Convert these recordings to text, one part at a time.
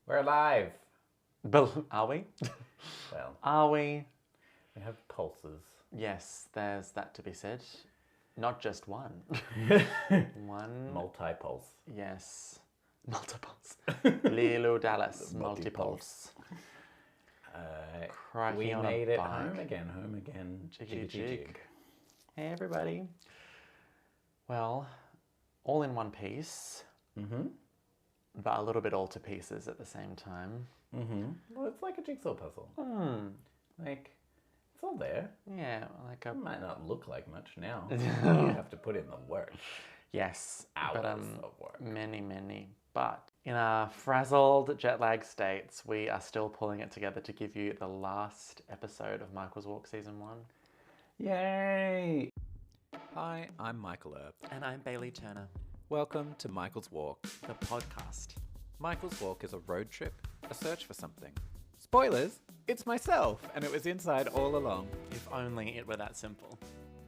We're alive. Are we? Well, Are we? we have pulses. Yes, there's that to be said. Not just one. One. Multi-pulse. Yes. Multipulse. Lilo Dallas. Multipulse. Crikey We on a made it bike. home again. Jiggy jig. Hey, everybody. Well, all in one piece, Mm-hmm. but a little bit all to pieces at the same time. Mm-hmm. Well, it's like a jigsaw puzzle. Like, it's all there. Yeah, like a... It might not look like much now. You have to put in the work. Yes, Hours but of work. many. But in our frazzled jet lag states, we are still pulling it together to give you the last episode of Michael's Walk Season 1. Yay! Hi, I'm Michael Earp. And I'm Bailey Turner, Welcome to Michael's Walk. the podcast. Michael's Walk is a road trip, a search for something. Spoilers! It's myself, and it was inside all along. If only it were that simple.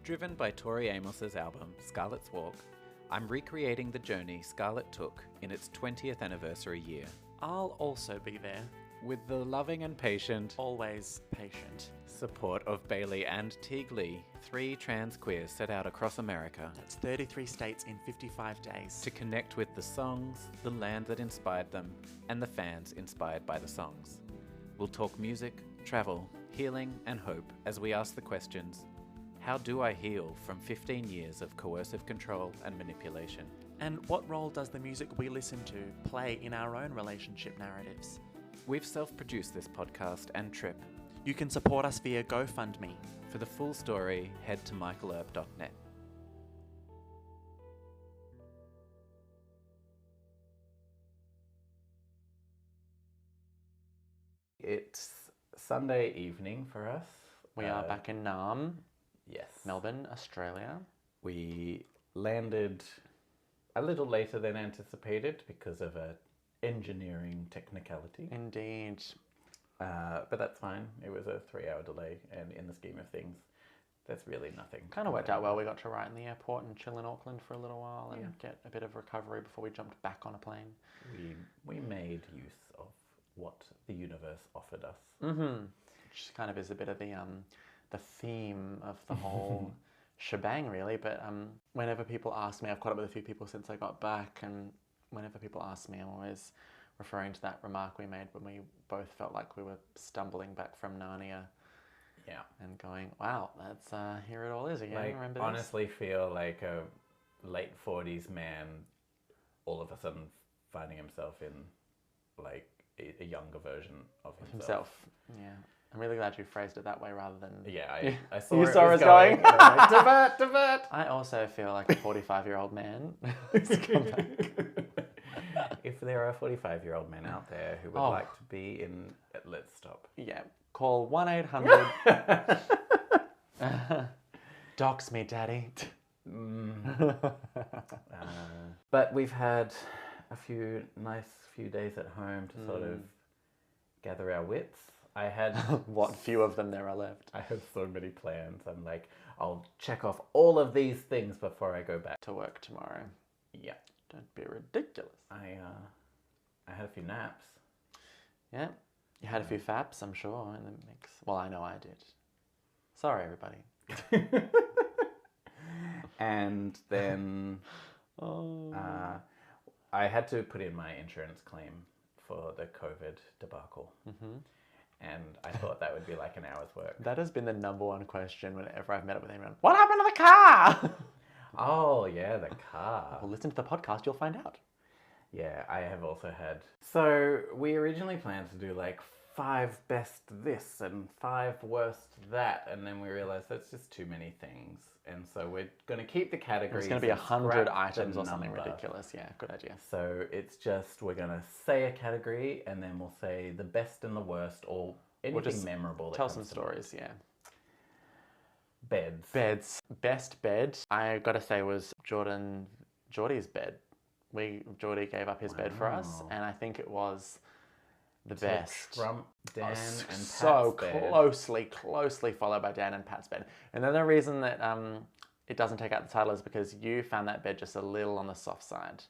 Driven by Tori Amos's album, Scarlett's Walk, I'm recreating the journey Scarlett took in its 20th anniversary year. I'll also be there, With the loving and patient always patient. support of Bailey and Teague Lee, 3 trans queers set out across America That's 33 states in 55 days. to connect with the songs, the land that inspired them, and the fans inspired by the songs. We'll talk music, travel, healing, and hope as we ask the questions: how do I heal from 15 years of coercive control and manipulation? And what role does the music we listen to play in our own relationship narratives? We've self-produced this podcast and trip. You can support us via GoFundMe. For the full story, head to michaelerp.net. It's Sunday evening for us. We are back in Naarm, Yes. Melbourne, Australia. We landed a little later than anticipated because of a engineering technicality. Indeed. But that's fine. It was a 3-hour delay, and in the scheme of things, that's really nothing. Kind of worked out well. We got to write in the airport and chill in Auckland for a little while and Yeah. get a bit of recovery before we jumped back on a plane. We made use of what the universe offered us. Mm-hmm. Which kind of is a bit of the theme of the whole shebang, really. But whenever people ask me, I've caught up with a few people since I got back, and whenever people ask me, I'm always referring to that remark we made when we both felt like we were stumbling back from Narnia. Yeah. And going, wow, that's here it all is again. Like, Remember honestly feel like a late 40s man all of a sudden finding himself in like a younger version of this? himself. Yeah. I'm really glad you phrased it that way rather than... Yeah, I saw You it saw was us going. and I'm like, divert. I also feel like a 45-year-old man. Who's come back. If there are 45-year-old men out there who would Oh. like to be in... Let's stop. Yeah. Call 1-800... Dox me, daddy. But we've had a nice few days at home to sort of gather our wits. I had What few of them there are left. I have so many plans. I'm like, I'll check off all of these things before I go back. To work tomorrow. Yeah. Don't be ridiculous. I had a few naps. Yeah. You had a few faps, I'm sure, in the mix. Well, I know I did. Sorry, everybody. And then Oh. I had to put in my insurance claim for the COVID debacle. Mm-hmm. And I thought that would be like an hour's work. That has been the number one question whenever I've met up with anyone. What happened to the car? Oh, yeah, the car. Well, listen to the podcast, you'll find out. Yeah, I have also had... So, we originally planned to do like 5 best this and 5 worst that, and then we realized that's just too many things. And so we're going to keep the categories. It's going to be and 100 scrap items the or something number. ridiculous. Yeah, good idea. So it's just, we're going to say a category, and then we'll say the best and the worst, or anything just memorable that Tell comes some to mind. stories, yeah. Beds. Beds. Best bed, I got to say, was Geordie's bed. Geordie gave up his bed for us, Wow. and I think it was the So best. Trump, Dan, and Pat's so bed. closely followed by Dan and Pat's bed. And then the reason that it doesn't take out the title is because you found that bed just a little on the soft side.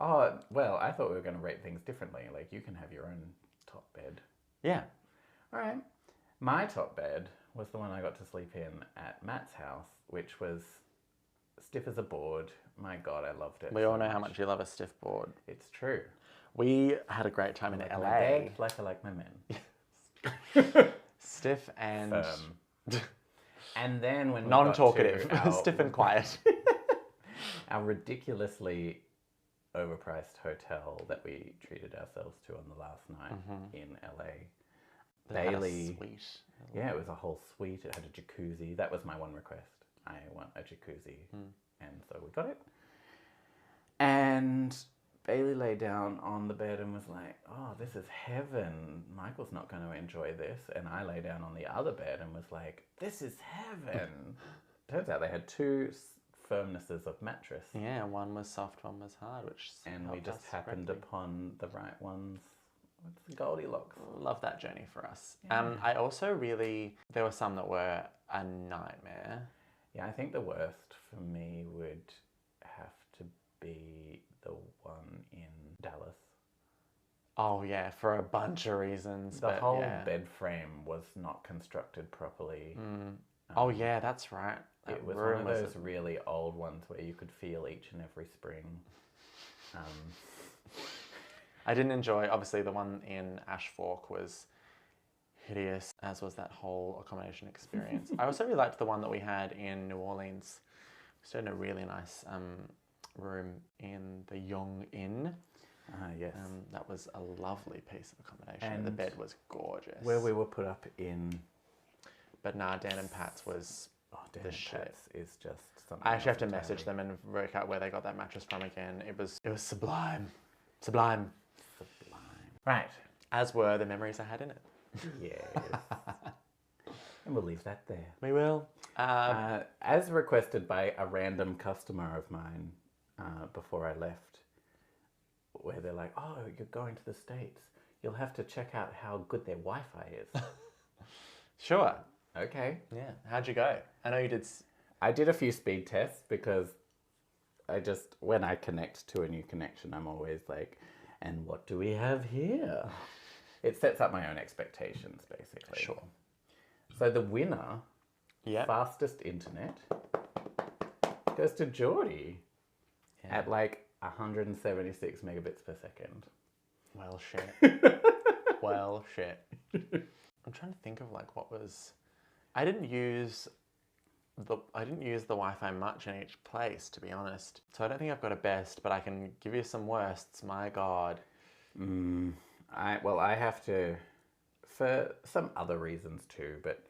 Oh, well, I thought we were going to rate things differently. Like, you can have your own top bed. Yeah. All right. My top bed was the one I got to sleep in at Matt's house, which was stiff as a board. My God, I loved it. We all know how much you love a stiff board. It's true. We had a great time in Like LA. my bed, like I like my men. Stiff and And then when we non-talkative, got to our, stiff and quiet. our ridiculously overpriced hotel that we treated ourselves to on the last night in LA. They had a Bailey. suite. Yeah, it was a whole suite. It had a jacuzzi. That was my one request. I want a jacuzzi. And so we got it. And Bailey lay down on the bed and was like, oh, this is heaven. Michael's not going to enjoy this. And I lay down on the other bed and was like, this is heaven. Turns out they had two firmnesses of mattress. Yeah, one was soft, one was hard, which And we just happened upon the right ones. What's the Goldilocks? Love that journey for us. Yeah. I also really, there were some that were a nightmare. Yeah, I think the worst for me would have to be the one in Dallas. Oh yeah, for a bunch of reasons. The but whole yeah. bed frame was not constructed properly. Oh yeah, that's right. That It was room one of those really old ones where you could feel each and every spring. I didn't enjoy, obviously the one in Ash Fork was hideous, as was that whole accommodation experience. I also really liked the one that we had in New Orleans. We stayed in a really nice room in the Young Inn. Yes. That was a lovely piece of accommodation. And the bed was gorgeous. Where we were put up in... But nah, Dan and Pat's was Dan the and shit. Pat's is just something I actually have to else message entirely. them and work out where they got that mattress from again. It was sublime. Sublime. Sublime. Right. As were the memories I had in it. Yes. And we'll leave that there. We will. As requested by a random customer of mine before I left, where they're like, oh, you're going to the States. You'll have to check out how good their Wi-Fi is. Sure. Okay. Yeah. How'd you go? I know you did. I did a few speed tests because when I connect to a new connection, I'm always like, and what do we have here? It sets up my own expectations, basically. Sure. So the winner, Yeah. fastest internet, goes to Geordie at like 176 megabits per second. Well, shit. Well, shit. I'm trying to think of like what was. I didn't use the Wi-Fi much in each place, to be honest. So I don't think I've got a best, but I can give you some worsts. My God. I have to, for some other reasons too, but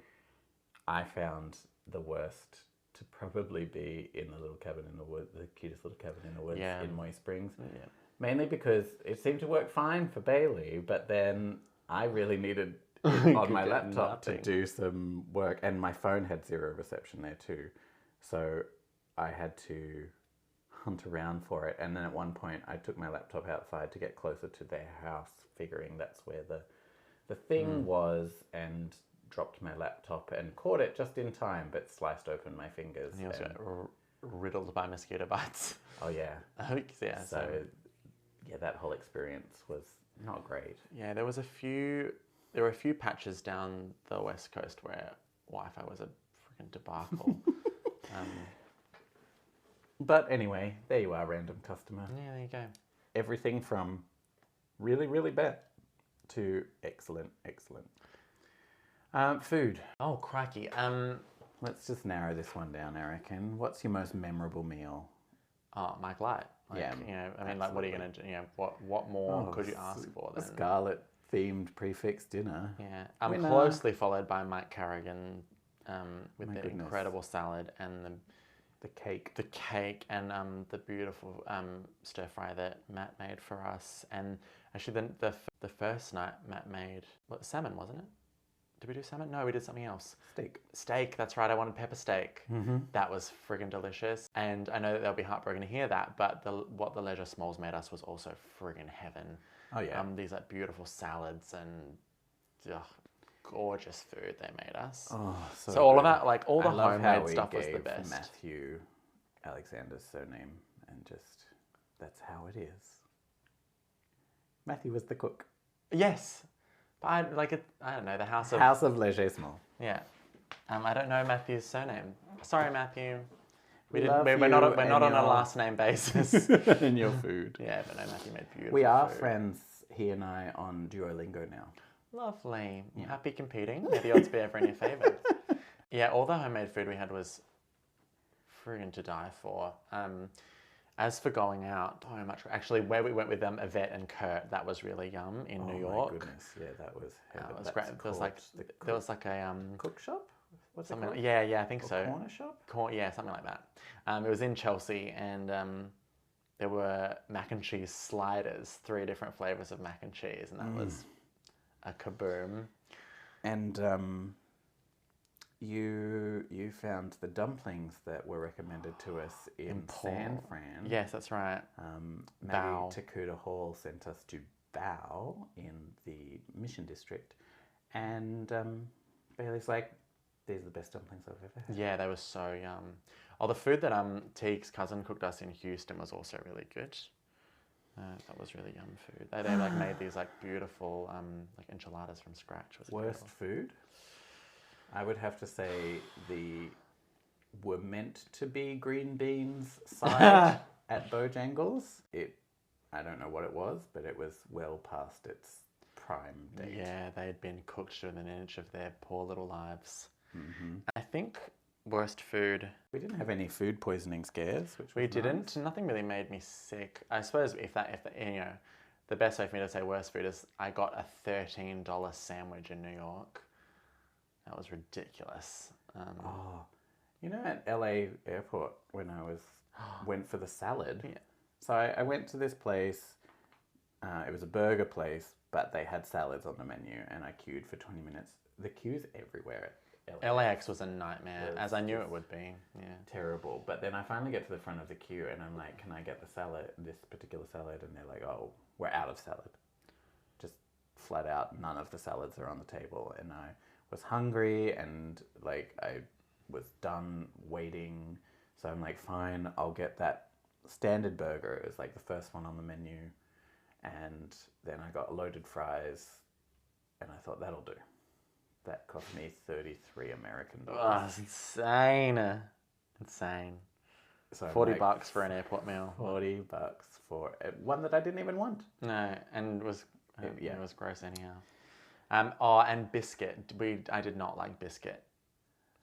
I found the worst to probably be in the little cabin in the woods, the cutest little cabin in the woods in Moy Springs. Yeah. Mainly because it seemed to work fine for Bailey, but then I really needed it on my get laptop nothing. to do some work, and my phone had zero reception there too. So I had to hunt around for it, and then at one point I took my laptop outside to get closer to their house, figuring that's where the thing was, and dropped my laptop and caught it just in time, but sliced open my fingers. And you also got riddled by mosquito bites. Oh yeah. Yeah. So yeah, that whole experience was not great. Yeah, there were a few patches down the west coast where Wi-Fi was a freaking debacle. But anyway, there you are, random customer. Yeah, there you go. Everything from really, really bad to excellent, excellent. Food. Oh, crikey. Let's just narrow this one down, I reckon. What's your most memorable meal? Oh, Mike Light. Like, Yeah, you know, I mean, like, what are you going to do? You know, what more could you ask for A then? Scarlet-themed prefix dinner. Yeah. Winner. Closely followed by Mike Carrigan with My the goodness. incredible salad and The cake. the cake and the beautiful stir fry that Matt made for us. And actually, the first night Matt made salmon, wasn't it? Did we do salmon? No, we did something else. Steak, that's right. I wanted pepper steak. That was friggin' delicious. And I know that they'll be heartbroken to hear that, but what the Leisure Smalls made us was also friggin' heaven. Oh yeah. These like beautiful salads and gorgeous food they made us. Oh, So all good. of that, like all the I love how homemade we stuff was the gave best. Matthew Alexander's surname, and just that's how it is. Matthew was the cook. Yes. But I don't know, the House of... House of Leger Small. Yeah. I don't know Matthew's surname. Sorry, Matthew. We We're not on a last name basis. and your food. Yeah, but no, Matthew made beautiful We are food. friends, he and I, on Duolingo now. Lovely. Yeah. Happy competing. May the odds be ever in your favour. Yeah, all the homemade food we had was friggin' to die for. As for going out, oh, much actually where we went with Yvette and Kurt, that was really yum in New York. Oh my goodness, yeah, that was heaven. That was great. There was like a cook shop. What's something it called? Yeah, I think or so. Corner shop. Yeah, something like that. It was in Chelsea, and there were mac and cheese sliders, 3 different flavors of mac and cheese, and that was a kaboom. And you found the dumplings that were recommended to us in San Fran. Yes, that's right. Maggie Takuda Hall sent us to Bao in the Mission District, and Bailey's like, these are the best dumplings I've ever had. Yeah, they were so yum. Oh, the food that Teague's cousin cooked us in Houston was also really good. That was really yum food. They like made these like beautiful like enchiladas from scratch. Worst food? I would have to say the were meant to be green beans side at Bojangles. I don't know what it was, but it was well past its prime date. Yeah, they had been cooked within an inch of their poor little lives. Mm-hmm. I think worst food. We didn't have any food poisoning scares, which we was didn't. Nice. Nothing really made me sick. I suppose if the best way for me to say worst food is I got a $13 sandwich in New York. That was ridiculous. At LA airport when I went for the salad. Yeah. So I went to this place. It was a burger place, but they had salads on the menu, and I queued for 20 minutes. The queue's everywhere at LAX was a nightmare, as I knew it would be. Yeah. Terrible. But then I finally get to the front of the queue, and I'm like, can I get this particular salad? And they're like, oh, we're out of salad. Just flat out, none of the salads are on the table. And I was hungry, and like I was done waiting. So I'm like, fine, I'll get that standard burger. It was like the first one on the menu. And then I got loaded fries, and I thought, that'll do. That cost me 33 American dollars. Oh, that's insane. Insane. So $40 for an airport meal. $40 for one that I didn't even want. No, and it was gross anyhow. And biscuit. I did not like biscuit.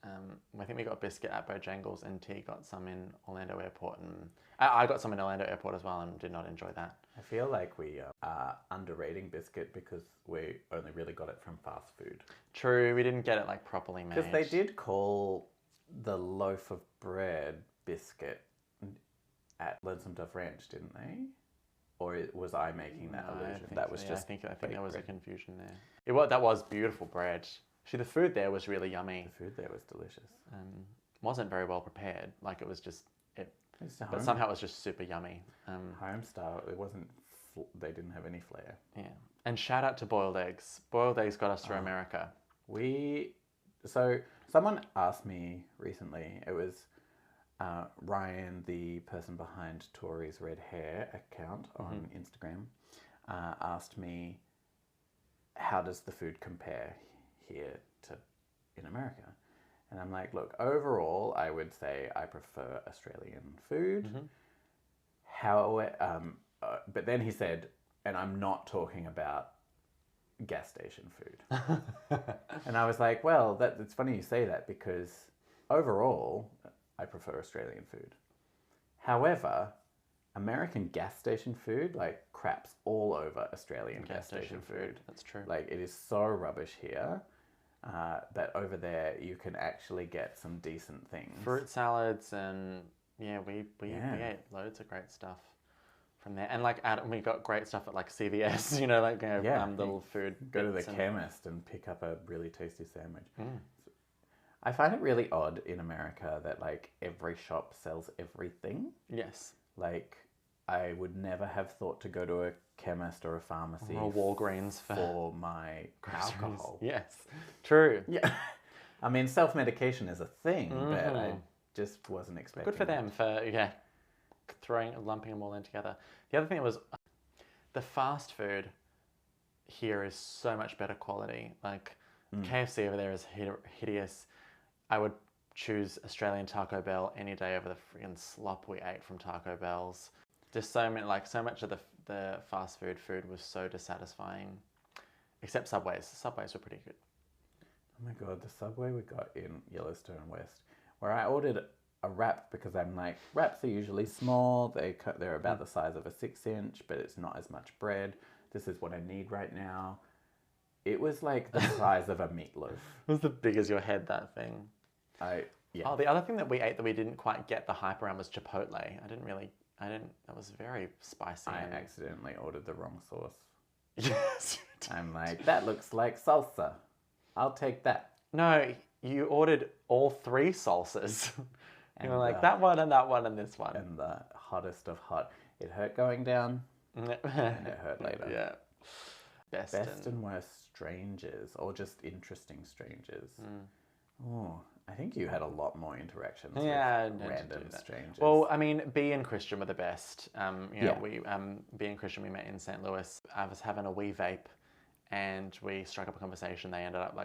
I think we got biscuit at Bojangles, and T got some in Orlando Airport, and I got some in Orlando Airport as well, and did not enjoy that. I feel like we are underrating biscuit because we only really got it from fast food. True, we didn't get it like properly made. Because they did call the loaf of bread biscuit at Lonesome Dove Ranch, didn't they? Or was I making that illusion? That was just. I think there was a confusion there. That was beautiful bread. Actually, the food there was really yummy. The food there was delicious. Wasn't very well prepared. Like it was just but home. somehow it was just super yummy. Home style. It wasn't. They didn't have any flair. Yeah. And shout out to boiled eggs. Boiled eggs got us through America. So someone asked me recently. It was Ryan, the person behind Tori's Red Hair account on Instagram, asked me, how does the food compare here to in America? And I'm like, look, overall, I would say I prefer Australian food. But then he said, and I'm not talking about gas station food. And I was like, well, it's funny you say that because overall, I prefer Australian food. However, American gas station food like craps all over Australian gas station food. That's true. Like it is so rubbish here. That over there you can actually get some decent things. Fruit salads and we ate loads of great stuff from there. And like we got great stuff at like CVS, little food. Go to the chemist and pick up a really tasty sandwich. I find it really odd in America that like every shop sells everything. Yes. Like I would never have thought to go to a chemist or a pharmacy or a Walgreens for my alcohol. Yes, true. Yeah, I mean self-medication is a thing, but I just wasn't expecting. Good for them for lumping them all in together. The other thing was the fast food here is so much better quality. Like KFC over there is hideous. I would choose Australian Taco Bell any day over the freaking slop we ate from Taco Bell's. Just so much of the fast food was so dissatisfying. Except Subways. Subways were pretty good. Oh my God, the Subway we got in Yellowstone West, where I ordered a wrap because I'm like, wraps are usually small. They're about the size of a 6-inch, but it's not as much bread. This is what I need right now. It was like the size of a meatloaf. It was as big as your head, that thing. Yeah. Oh, the other thing that we ate that we didn't quite get the hype around was Chipotle. That was very spicy. I accidentally ordered the wrong sauce. Yes. I'm like, that looks like salsa. I'll take that. No, you ordered all 3 salsas. You were like, that one and this one. And the hottest of hot. It hurt going down and it hurt later. Yeah. Best and worst strangers, or just interesting strangers. Oh, I think you had a lot more interactions with random strangers. Well, I mean, B and Christian were the best. We B and Christian we met in St. Louis. I was having a wee vape, and we struck up a conversation. They ended up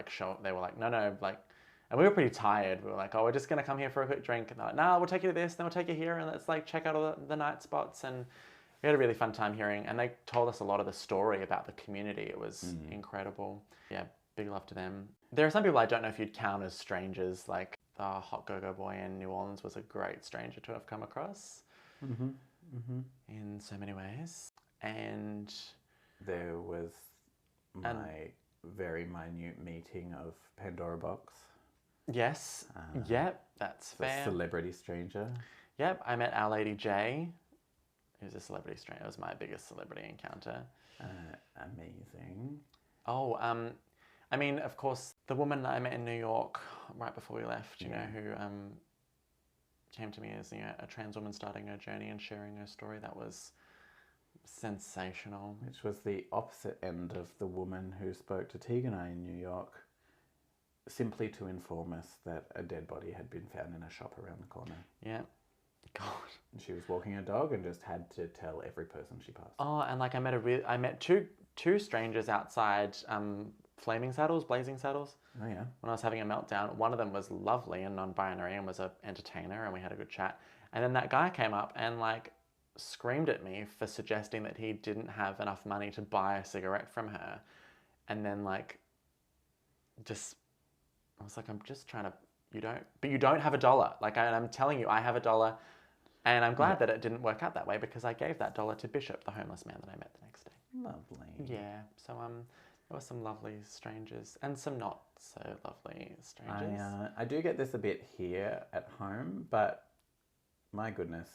they were like, no, like, and we were pretty tired. We were like, oh, we're just gonna come here for a quick drink. And they're like, no, we'll take you to this, then we'll take you here, and let's like check out all the night spots. And we had a really fun time hearing, and they told us a lot of the story about the community. It was incredible. Yeah, big love to them. There are some people I don't know if you'd count as strangers, like the hot go-go boy in New Orleans was a great stranger to have come across in so many ways. And there was my very minute meeting of Pandora Box. Yes, yep, that's fair. Celebrity stranger. Yep, I met Our Lady J, who's a celebrity stranger. It was my biggest celebrity encounter. Amazing. Oh, I mean, of course, the woman that I met in New York right before we left, you know, who came to me as a trans woman starting her journey and sharing her story, that was sensational. Which was the opposite end of the woman who spoke to Teague and I in New York, simply to inform us that a dead body had been found in a shop around the corner. Yeah. God. And she was walking her dog and just had to tell every person she passed. Oh, and like I met two strangers outside Blazing Saddles. Oh yeah. When I was having a meltdown, one of them was lovely and non-binary and was an entertainer, and we had a good chat. And then that guy came up and like screamed at me for suggesting that he didn't have enough money to buy a cigarette from her. And then like I was like, I'm just trying to, you don't have $1. Like I'm telling you, I have $1. And I'm glad that it didn't work out that way, because I gave that $1 to Bishop, the homeless man that I met the next day. Lovely. Yeah. So there were some lovely strangers and some not so lovely strangers. I do get this a bit here at home, but my goodness,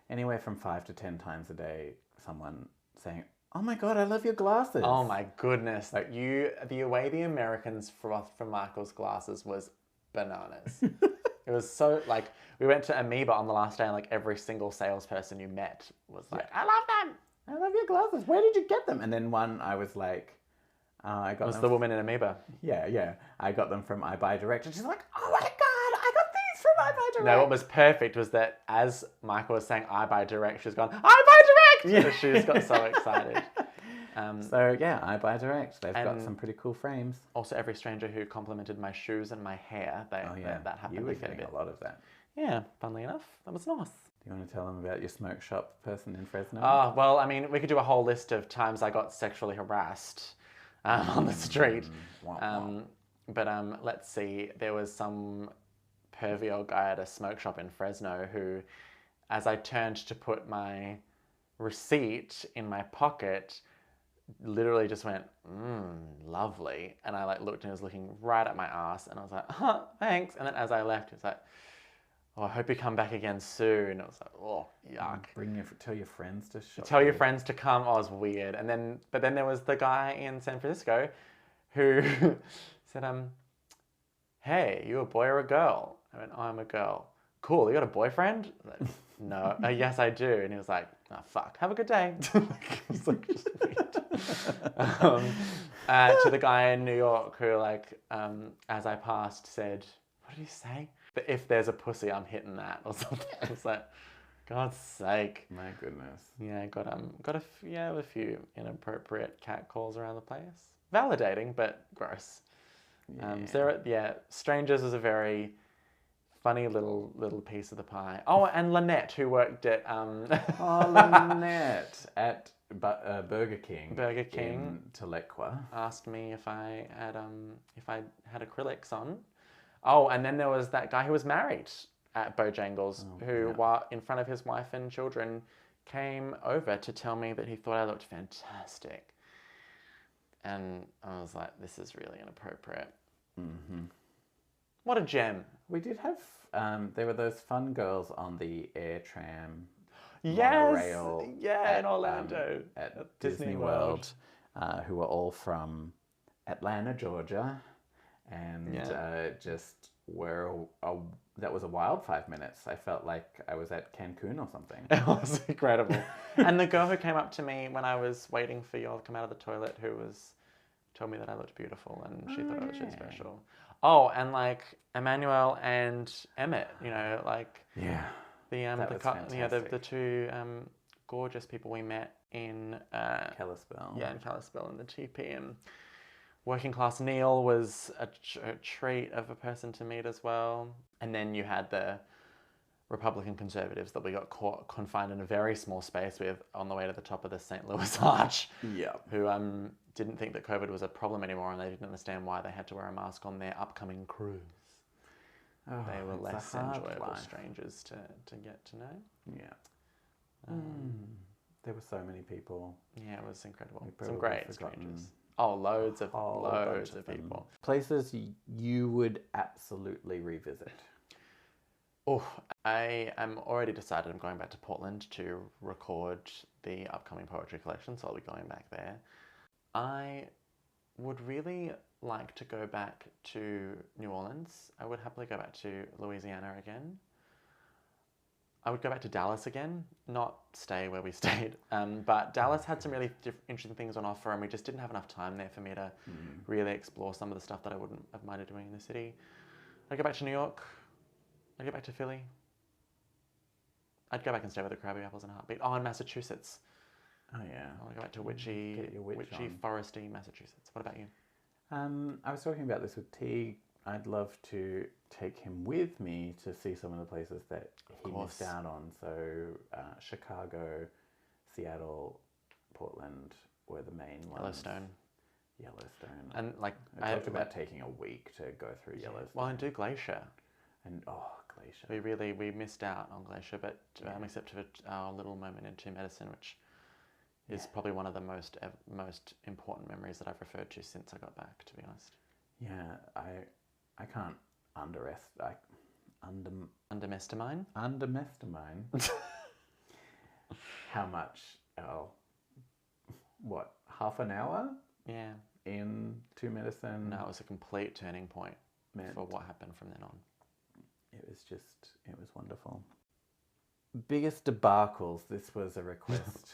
anywhere from 5 to 10 times a day, someone saying, "Oh my God, I love your glasses." Oh my goodness. Like the way the Americans frothed from Michael's glasses was bananas. It was so, like, we went to Amoeba on the last day, and like every single salesperson you met was like, "I love them. I love your glasses. Where did you get them?" And then one, I was like, I got them. Was the woman in Amoeba? Yeah. I got them from I Buy Direct. And she's like, "Oh my God, I got these from I Buy Direct." No, what was perfect was that as Michael was saying I Buy Direct, she was going, "I Buy Direct!" Yeah. So she just got so excited. So yeah, I Buy Direct. They've got some pretty cool frames. Also, every stranger who complimented my shoes and my hair, that happened. You were getting a lot of that. Yeah, funnily enough, that was nice. Do you want to tell them about your smoke shop person in Fresno? Well, I mean, we could do a whole list of times I got sexually harassed on the street. But let's see. There was some pervy old guy at a smoke shop in Fresno who, as I turned to put my receipt in my pocket, literally just went, lovely. And I like looked, and he was looking right at my ass, and I was like, thanks. And then as I left, he was like, "Oh, I hope you come back again soon." I was like, "Oh, yuck." Tell your friends to shop. Tell your friends to come. Oh, it was weird. But then there was the guy in San Francisco who said, "Hey, you a boy or a girl?" I went, "Oh, I'm a girl." "Cool, you got a boyfriend?" I was like, "No." "Yes, I do." And he was like, "Oh, fuck, have a good day." It was like just weird. To the guy in New York who, like, as I passed, said, what did he say? "But if there's a pussy, I'm hitting that," or something. I was like, God's sake. My goodness. Yeah, a few inappropriate cat calls around the place. Validating, but gross. Strangers is a very funny little piece of the pie. Oh, and Lynette, who worked at Lynette at Burger King. Burger King in Telequa asked me if I had acrylics on. Oh, and then there was that guy who was married at Bojangles, who, while in front of his wife and children, came over to tell me that he thought I looked fantastic. And I was like, this is really inappropriate. Mm-hmm. What a gem. We did have, there were those fun girls on the air tram monorail in Orlando. At Disney World, who were all from Atlanta, Georgia, and just were that was a wild 5 minutes. I felt like I was at Cancun or something. It was incredible. And the girl who came up to me when I was waiting for you all to come out of the toilet, told me that I looked beautiful, and she thought I was really special. Oh, and like Emmanuel and Emmett, the two gorgeous people we met in Kalispell. Yeah, in Kalispell in the TP, and Working Class Neil was a treat of a person to meet as well. And then you had the Republican conservatives that we got confined in a very small space with on the way to the top of the St. Louis Arch. Yeah. Who didn't think that COVID was a problem anymore, and they didn't understand why they had to wear a mask on their upcoming cruise. Oh, they were less enjoyable strangers to get to know. Yeah. There were so many people. Yeah, it was incredible. Some great strangers. Oh, loads of people. Places you would absolutely revisit. Oh, I am already decided I'm going back to Portland to record the upcoming poetry collection, so I'll be going back there. I would really like to go back to New Orleans. I would happily go back to Louisiana again. I would go back to Dallas again, not stay where we stayed. But Dallas had some really interesting things on offer, and we just didn't have enough time there for me to really explore some of the stuff that I wouldn't have minded doing in the city. I'd go back to New York. I'd go back to Philly. I'd go back and stay with the Krabby Apples in a heartbeat. Oh, and Massachusetts. Oh, yeah. I want to go back to witchy, foresty Massachusetts. What about you? I was talking about this with Teague. I'd love to take him with me to see some of the places that he missed out on. So Chicago, Seattle, Portland were the main ones. Yellowstone. And I talked about taking a week to go through Yellowstone. Well, and do Glacier. And Glacier. We missed out on Glacier, but except for our little moment in Two Medicine, which is probably one of the most important memories that I've referred to since I got back, to be honest. Yeah, I can't underestimate how much, half an hour? Yeah. In Two Medicine? No, it was a complete turning point for what happened from then on. It was wonderful. Biggest debacles, this was a request.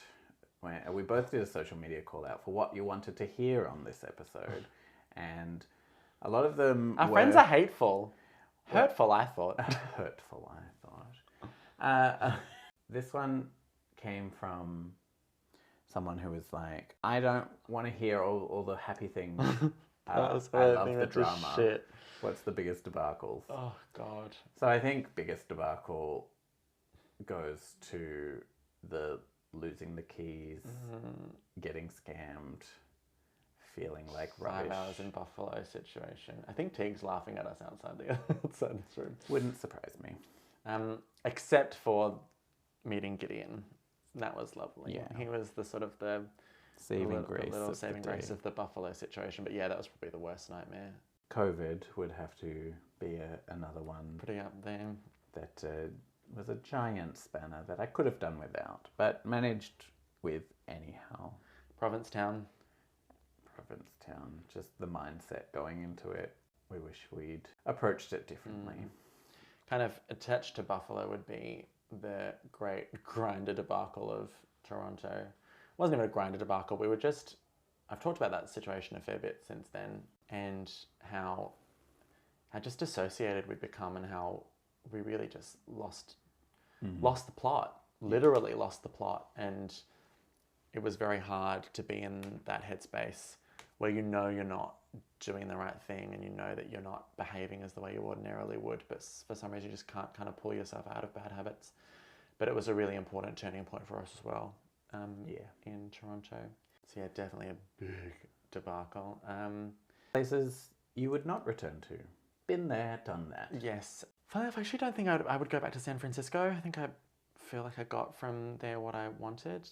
We both did a social media call out for what you wanted to hear on this episode, and a lot of them Our friends are hateful. Hurtful, I thought. Hurtful, I thought. This one came from someone who was like, I don't want to hear all the happy things. I love the drama. Shit. What's the biggest debacles? Oh, God. So I think biggest debacle goes to the losing the keys, getting scammed, feeling like rubbish. 5 hours in Buffalo situation. I think Teague's laughing at us outside this room. Wouldn't surprise me. Except for meeting Gideon. That was lovely. Yeah. He was the sort of the saving grace of the Buffalo situation. But yeah, that was probably the worst nightmare. COVID would have to be another one. Pretty up there. That was a giant spanner that I could have done without, but managed with anyhow. Provincetown, just the mindset going into it. We wish we'd approached it differently. Kind of attached to Buffalo would be the great grinder debacle of Toronto. It wasn't even a grinder debacle. I've talked about that situation a fair bit since then, and how just dissociated we'd become, and how we really just lost the plot. literally lost the plot, and it was very hard to be in that headspace where you know you're not doing the right thing and you know that you're not behaving as the way you ordinarily would, but for some reason you just can't kind of pull yourself out of bad habits. But it was a really important turning point for us as well, in Toronto. So yeah, definitely a big debacle. Places you would not return to. Been there, done that. Yes. I actually don't think I would go back to San Francisco. I think I feel like I got from there what I wanted.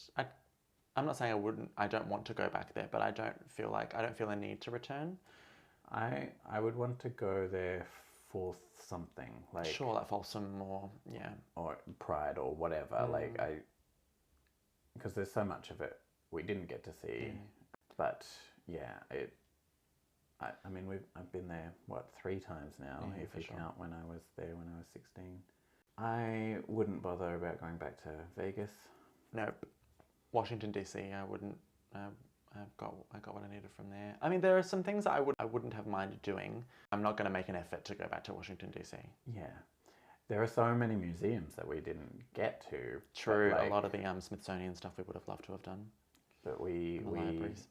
I'm not saying I don't want to go back there, but I don't feel a need to return. I would want to go there for something like sure, like Folsom or Pride or whatever. Because there's so much of it we didn't get to see. But yeah, I mean I've been there 3 times now if you count when I was there when I was 16. I wouldn't bother about going back to Vegas. Nope. Washington DC, I wouldn't. I got what I needed from there. I mean, there are some things that I wouldn't have minded doing. I'm not going to make an effort to go back to Washington DC. Yeah, there are so many museums that we didn't get to. True, a lot of the Smithsonian stuff we would have loved to have done. But we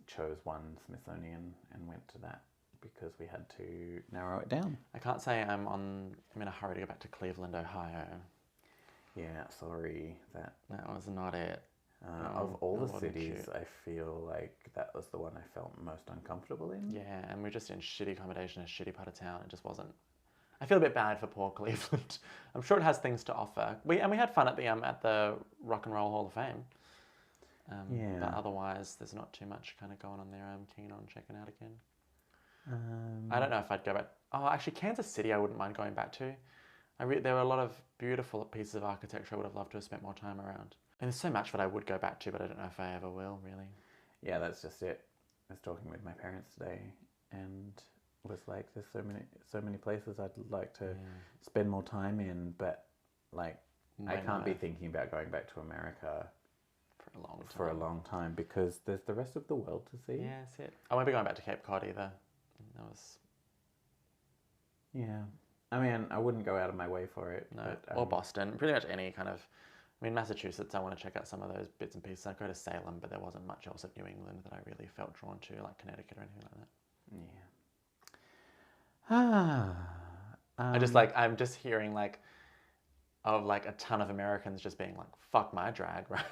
chose one Smithsonian and went to that because we had to narrow it down. I can't say I'm in a hurry to go back to Cleveland, Ohio. Yeah, sorry, that was not it. Of all the cities, I feel like that was the one I felt most uncomfortable in. Yeah, and we're just in shitty accommodation, a shitty part of town. It just wasn't. I feel a bit bad for poor Cleveland. I'm sure it has things to offer. We had fun at the Rock and Roll Hall of Fame. But otherwise, there's not too much kind of going on there. I'm keen on checking out again. I don't know if I'd go back. Oh, actually, Kansas City, I wouldn't mind going back to. There were a lot of beautiful pieces of architecture I would have loved to have spent more time around. And there's so much that I would go back to, but I don't know if I ever will, really. Yeah, that's just it. I was talking with my parents today and was like, there's so many places I'd like to spend more time in, but like I can't be thinking about going back to America for a long time because there's the rest of the world to see. Yeah, that's it. I won't be going back to Cape Cod either. Yeah. I mean, I wouldn't go out of my way for it. No, but, or Boston. Pretty much any kind of... I mean, Massachusetts, I want to check out some of those bits and pieces. I'd go to Salem, but there wasn't much else of New England that I really felt drawn to, like Connecticut or anything like that. I'm just hearing of a ton of Americans just being like, fuck my drag, right?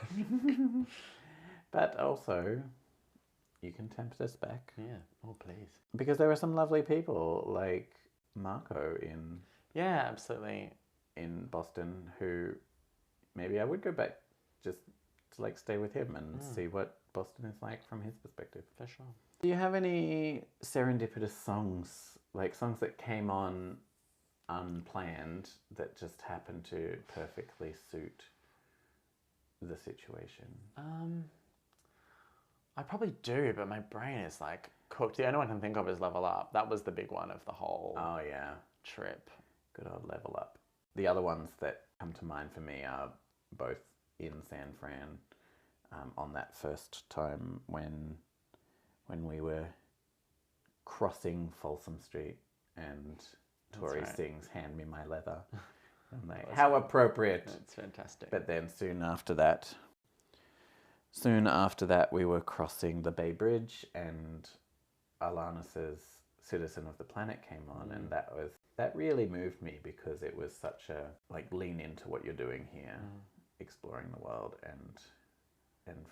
But also, you can tempt us back. Yeah, oh please. Because there are some lovely people like Marco in... Yeah, absolutely. In Boston who... Maybe I would go back just to stay with him and see what Boston is like from his perspective. For sure. Do you have any serendipitous songs, songs that came on unplanned that just happened to perfectly suit the situation? I probably do, but my brain is cooked. The only one I can think of is Level Up. That was the big one of the whole trip. Good old Level Up. The other ones that come to mind for me are both in San Fran on that first time when we were crossing Folsom Street and Tori sings "Hand Me My Leather." I'm like, how appropriate. That's fantastic. But then soon after that we were crossing the Bay Bridge and Alanis's Citizen of the Planet came on, and that really moved me because it was such a lean into what you're doing here, exploring the world and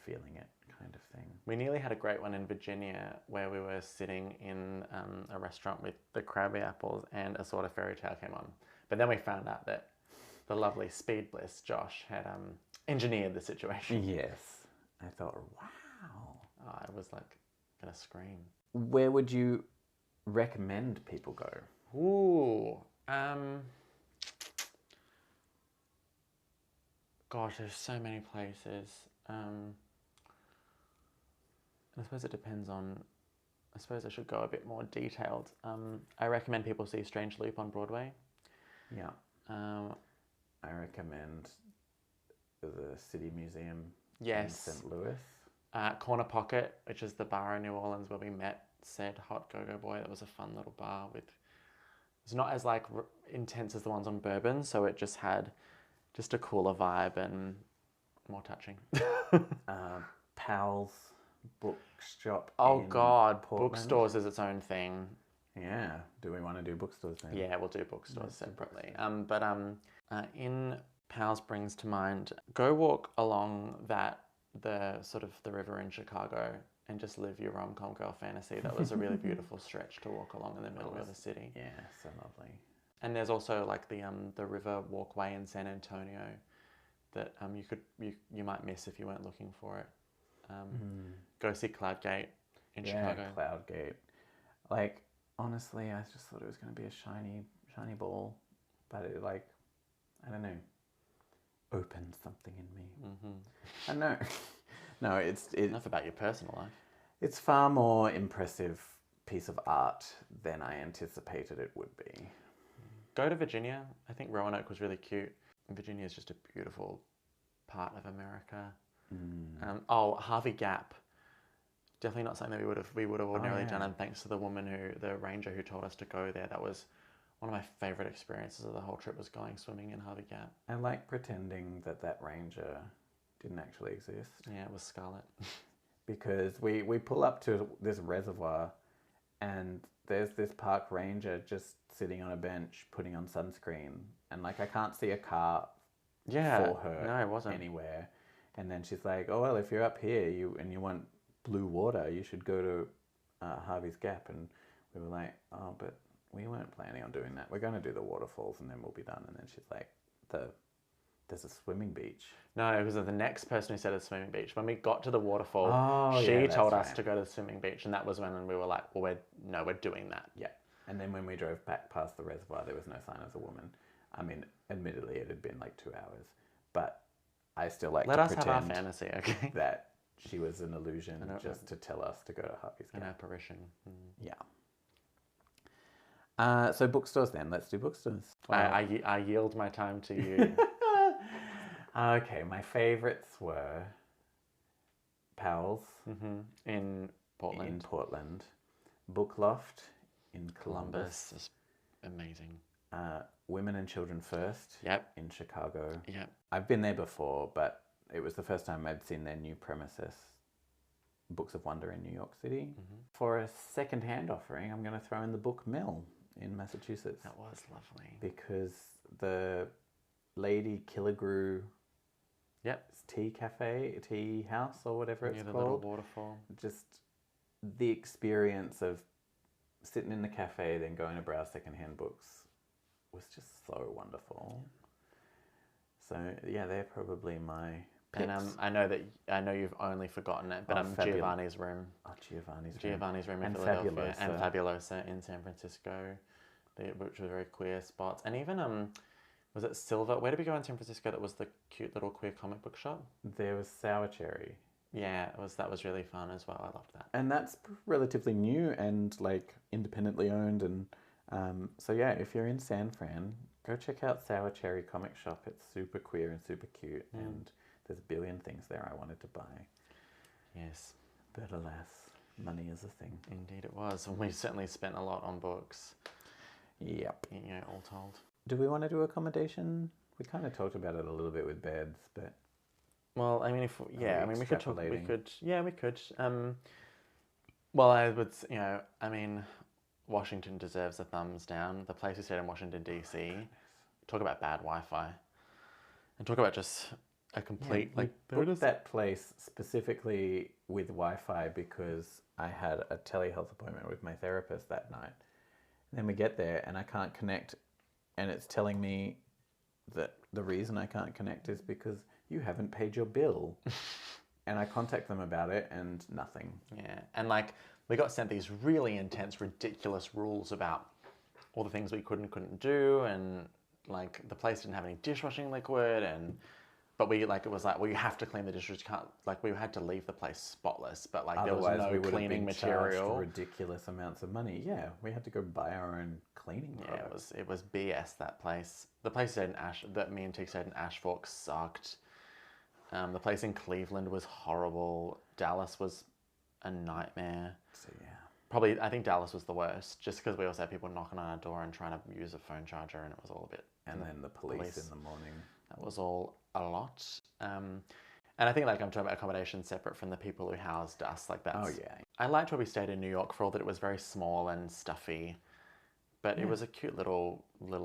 feeling it kind of thing. We nearly had a great one in Virginia where we were sitting in a restaurant with the Krabby Apples and A Sort of Fairy Tale came on. But then we found out that the lovely Speed Bliss, Josh, had engineered the situation. Yes. I thought, wow. Oh, I was gonna scream. Where would you recommend people go? Ooh, gosh, there's so many places. I suppose it depends on. I suppose I should go a bit more detailed. I recommend people see Strange Loop on Broadway. Yeah. I recommend the City Museum in St. Louis. Corner Pocket, which is the bar in New Orleans where we met said hot go-go boy. That was a fun little bar with... It's not as intense as the ones on Bourbon, so it just had a cooler vibe and more touching. Powell's bookshop. Oh in God, Portland. bookstores is its own thing. Yeah. Do we want to do bookstores then? Yeah, we'll do bookstores separately. In Powell's brings to mind, go walk along the sort of the river in Chicago and just live your rom-com girl fantasy. That was a really beautiful stretch to walk along in the middle of the city. Yeah, so lovely. And there's also like the river walkway in San Antonio that you might miss if you weren't looking for it. Go see Cloudgate in Chicago. Cloudgate. Like, honestly, I just thought it was going to be a shiny ball, but it, like, I don't know, opened something in me. I know. No, it's Enough about your personal life. It's far more impressive piece of art than I anticipated it would be. Go to Virginia. I think Roanoke was really cute. Virginia is just a beautiful part of America. Harvey Gap. Definitely not something that we would have ordinarily done. And thanks to the ranger who told us to go there, that was one of my favorite experiences of the whole trip, was going swimming in Harvey Gap. I like pretending that ranger didn't actually exist. Yeah, it was Scarlet. Because we pull up to this reservoir and there's this park ranger just sitting on a bench putting on sunscreen, and like I can't see a car for her no, it wasn't anywhere. And then she's like, oh well, if you're up here you want blue water, you should go to Harvey's Gap. And we were like, oh, but we weren't planning on doing that. We're going to do the waterfalls and then we'll be done. And then she's like, there's a swimming beach. No, it was the next person who said a swimming beach. When we got to the waterfall, she told us to go to the swimming beach, and that was when we were like, well, we're doing that. Yeah. And then when we drove back past the reservoir, there was no sign of the woman. I mean, admittedly, it had been like 2 hours, but I still like Let to us have our pretend fantasy, okay? that she was an illusion just to tell us to go to Harvey's Gap. An apparition. Yeah. So bookstores then. Let's do bookstores. I yield my time to you. Okay, my favourites were Powell's in Portland. Book Loft in Columbus. Is amazing. Women and Children First. Yep. In Chicago. Yep. I've been there before, but it was the first time I'd seen their new premises, Books of Wonder in New York City. For a second-hand offering, I'm going to throw in the Book Mill in Massachusetts. That was lovely. Because the Lady Killigrew tea house or whatever it's the called. Little waterfall. Just the experience of sitting in the cafe, then going to browse secondhand books was just so wonderful. So yeah, they're probably my picks. And I know you've only forgotten it, but Giovanni's Room. Oh, Giovanni's Room in and Philadelphia. Fabulosa. And Fabulosa in San Francisco, which were very queer spots. And even was it Silver? Where did we go in San Francisco that was the cute little queer comic book shop? There was Sour Cherry. Yeah, that was really fun as well. I loved that. And that's relatively new and like independently owned. And so yeah, if you're in San Fran, go check out Sour Cherry Comic Shop. It's super queer and super cute, and there's a billion things there I wanted to buy. Yes. But alas, money is a thing. Indeed it was. And we certainly spent a lot on books. Yep. All told. Do we want to do accommodation? We kind of talked about it a little bit with beds, but... Well, I mean, we could talk... We could. Well, I would... Washington deserves a thumbs down. The place we stayed in Washington, D.C. Talk about bad Wi-Fi. And talk about just a complete... we booked that place specifically with Wi-Fi because I had a telehealth appointment with my therapist that night. And then we get there and I can't connect, and it's telling me that the reason I can't connect is because you haven't paid your bill. And I contact them about it and nothing. Yeah, and we got sent these really intense, ridiculous rules about all the things we could and couldn't do, and the place didn't have any dishwashing liquid, but it was well, you have to clean the dishes. You can't, we had to leave the place spotless, but there was no cleaning material. Ridiculous amounts of money. Yeah, we had to go buy our own cleaning products. Yeah, it was BS, that place. The place that me and Tig stayed in Ash Fork sucked. The place in Cleveland was horrible. Dallas was a nightmare. So yeah. Probably, I think Dallas was the worst, just because we also had people knocking on our door and trying to use a phone charger, and it was all a bit... And then the police in the morning. That was all a lot. And I think like I'm talking about accommodation separate from the people who housed us. Like that's. Oh, yeah. I liked where we stayed in New York for all that it was very small and stuffy, but it was a cute little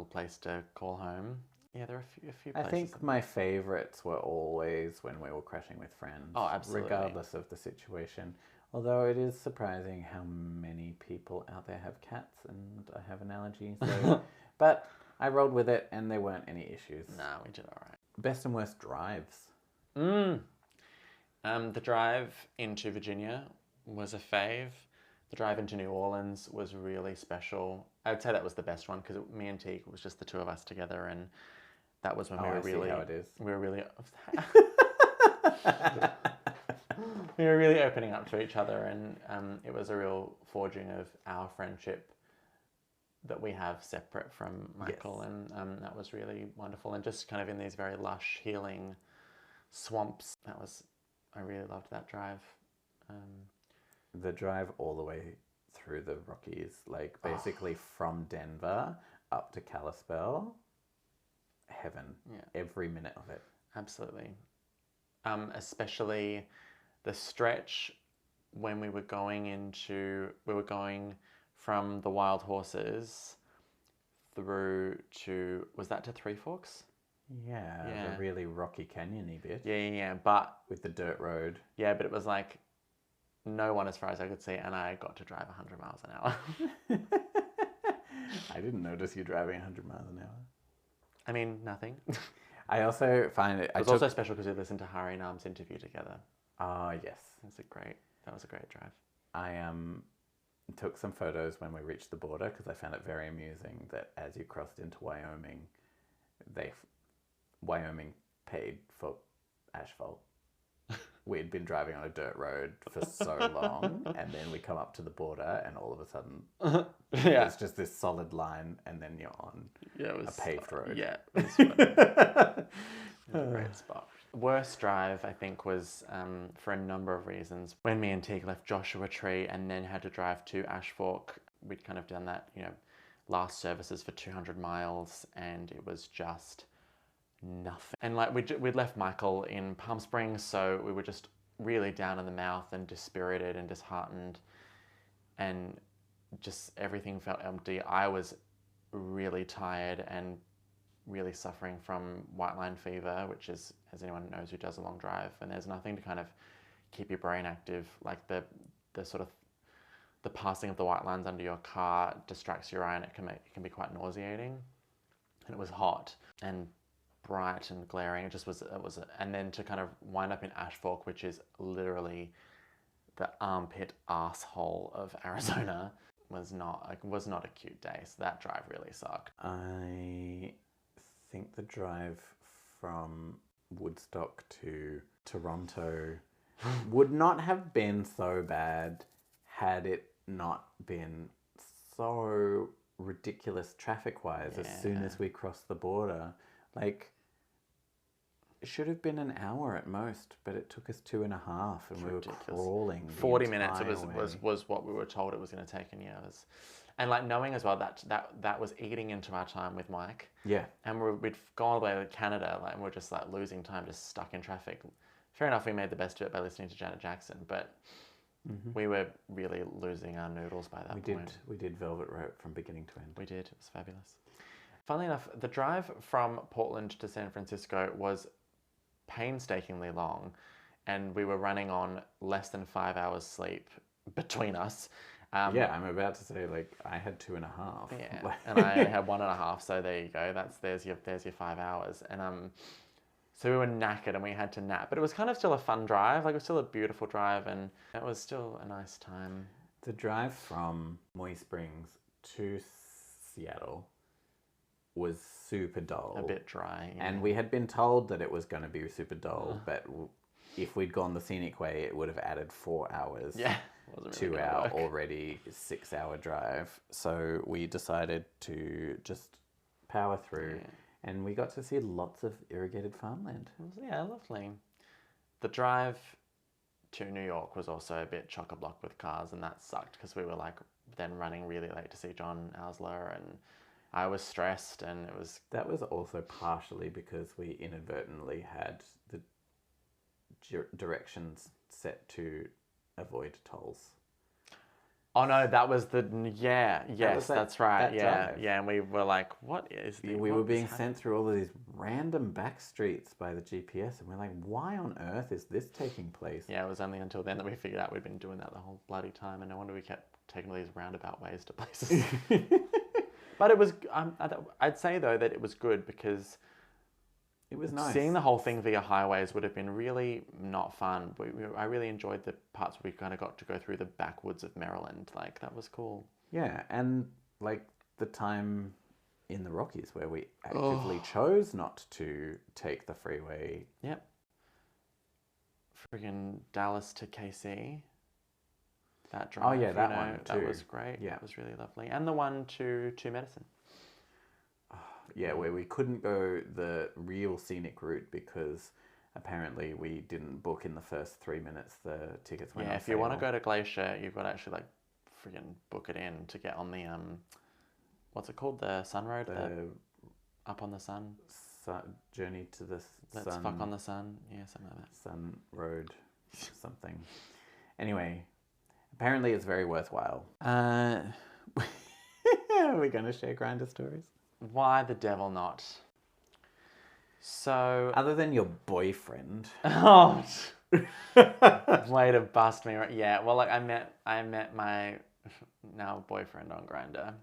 place to call home. Yeah, there are a few I places. think my favorites were always when we were crashing with friends. Oh, absolutely. Regardless of the situation. Although it is surprising how many people out there have cats, and I have an allergy. So, but I rolled with it, and there weren't any issues. Nah, we did all right. Best and worst drives. The drive into Virginia was a fave. The drive into New Orleans was really special. I'd say that was the best one because me and Teague was just the two of us together, and that was when we were I see really. how it is. We were really. We were really opening up to each other, and it was a real forging of our friendship that we have separate from Michael, and that was really wonderful. And just kind of in these very lush, healing swamps. I really loved that drive. The drive all the way through the Rockies, like basically from Denver up to Kalispell, heaven. Yeah. Every minute of it. Absolutely. Especially the stretch when we were going from the Wild Horses through to, was that to Three Forks? Yeah, the really rocky canyon-y bit. Yeah. But with the dirt road. Yeah, but it was like no one as far as I could see, and I got to drive 100 miles an hour. I didn't notice you driving 100 miles an hour. I mean, nothing. I also find it... It was also special because we listened to Hari Nam's interview together. Ah, yes. That was a great drive. I took some photos when we reached the border because I found it very amusing that as you crossed into Wyoming, Wyoming paid for asphalt. We'd been driving on a dirt road for so long, and then we come up to the border, and all of a sudden, it's just this solid line, and then you're on a paved road. Yeah, it was funny. It was a great spot. Worst drive, I think, was for a number of reasons. When me and Teague left Joshua Tree and then had to drive to Ash Fork, we'd kind of done that, last services for 200 miles, and it was just nothing. And like we'd left Michael in Palm Springs, so we were just really down in the mouth and dispirited and disheartened, and just everything felt empty. I was really tired and really suffering from white line fever, which is, as anyone knows who does a long drive, and there's nothing to kind of keep your brain active. Like the sort of the passing of the white lines under your car distracts your eye, and it can be quite nauseating. And it was hot and bright and glaring. And then to kind of wind up in Ash Fork, which is literally the armpit asshole of Arizona, was not a cute day. So that drive really sucked. I think the drive from Woodstock to Toronto would not have been so bad had it not been so ridiculous traffic-wise as soon as we crossed the border. Like, it should have been an hour at most, but it took us 2.5, and we were crawling. 40 minutes was what we were told it was going to take, and and like knowing as well that was eating into our time with Mike. Yeah. And we'd gone all the way to Canada, and we're just like losing time, just stuck in traffic. Fair enough, we made the best of it by listening to Janet Jackson, but we were really losing our noodles by that point. We did Velvet Rope from beginning to end. We did. It was fabulous. Funnily enough, the drive from Portland to San Francisco was painstakingly long, and we were running on less than 5 hours sleep between us. I'm about to say, like, I had 2.5. Yeah, and I had 1.5. So there you go. There's your 5 hours, and so we were knackered and we had to nap. But it was kind of still a fun drive. Like, it was still a beautiful drive, and it was still a nice time. The drive from Moy Springs to Seattle was super dull. A bit dry. Yeah. And we had been told that it was going to be super dull, but if we'd gone the scenic way, it would have added 4 hours to our already 6-hour drive. So we decided to just power through, and we got to see lots of irrigated farmland. Yeah, lovely. The drive to New York was also a bit chock-a-block with cars, and that sucked because we were like then running really late to see John Ausler, and I was stressed, and it was... That was also partially because we inadvertently had the directions set to avoid tolls. Oh no, that was yes, that's right. that Yeah, drive. yeah, and we were like, what is the? We what were is being happening? sent through all of these random back streets by the GPS, and we're like, why on earth is this taking place? Yeah, it was only until then that we figured out we'd been doing that the whole bloody time, and no wonder we kept taking all these roundabout ways to places. But it was, I'd say though that it was good because It was nice. seeing the whole thing via highways would have been really not fun. I really enjoyed the parts where we kind of got to go through the backwoods of Maryland. Like, that was cool. Yeah, and like the time in the Rockies where we actively chose not to take the freeway. Yep. Friggin' Dallas to KC. That drive. Oh, yeah, that one That too. was great. Yeah. That was really lovely. And the one to Medicine. Yeah, where we couldn't go the real scenic route because apparently we didn't book in the first 3 minutes. The tickets went Yeah, on if you want to sale. go to Glacier, you've got to actually like friggin' book it in to get on the what's it called? The Sun Road? The Up on the Sun? journey to the Let's sun. fuck on the sun. Yeah, something like that. Sun Road, something. Anyway, apparently it's very worthwhile. Are we going to share Grindr stories? Why the devil not? So, Other than your boyfriend. oh, way to bust me. Right? Yeah, well, like I met my now boyfriend on Grindr.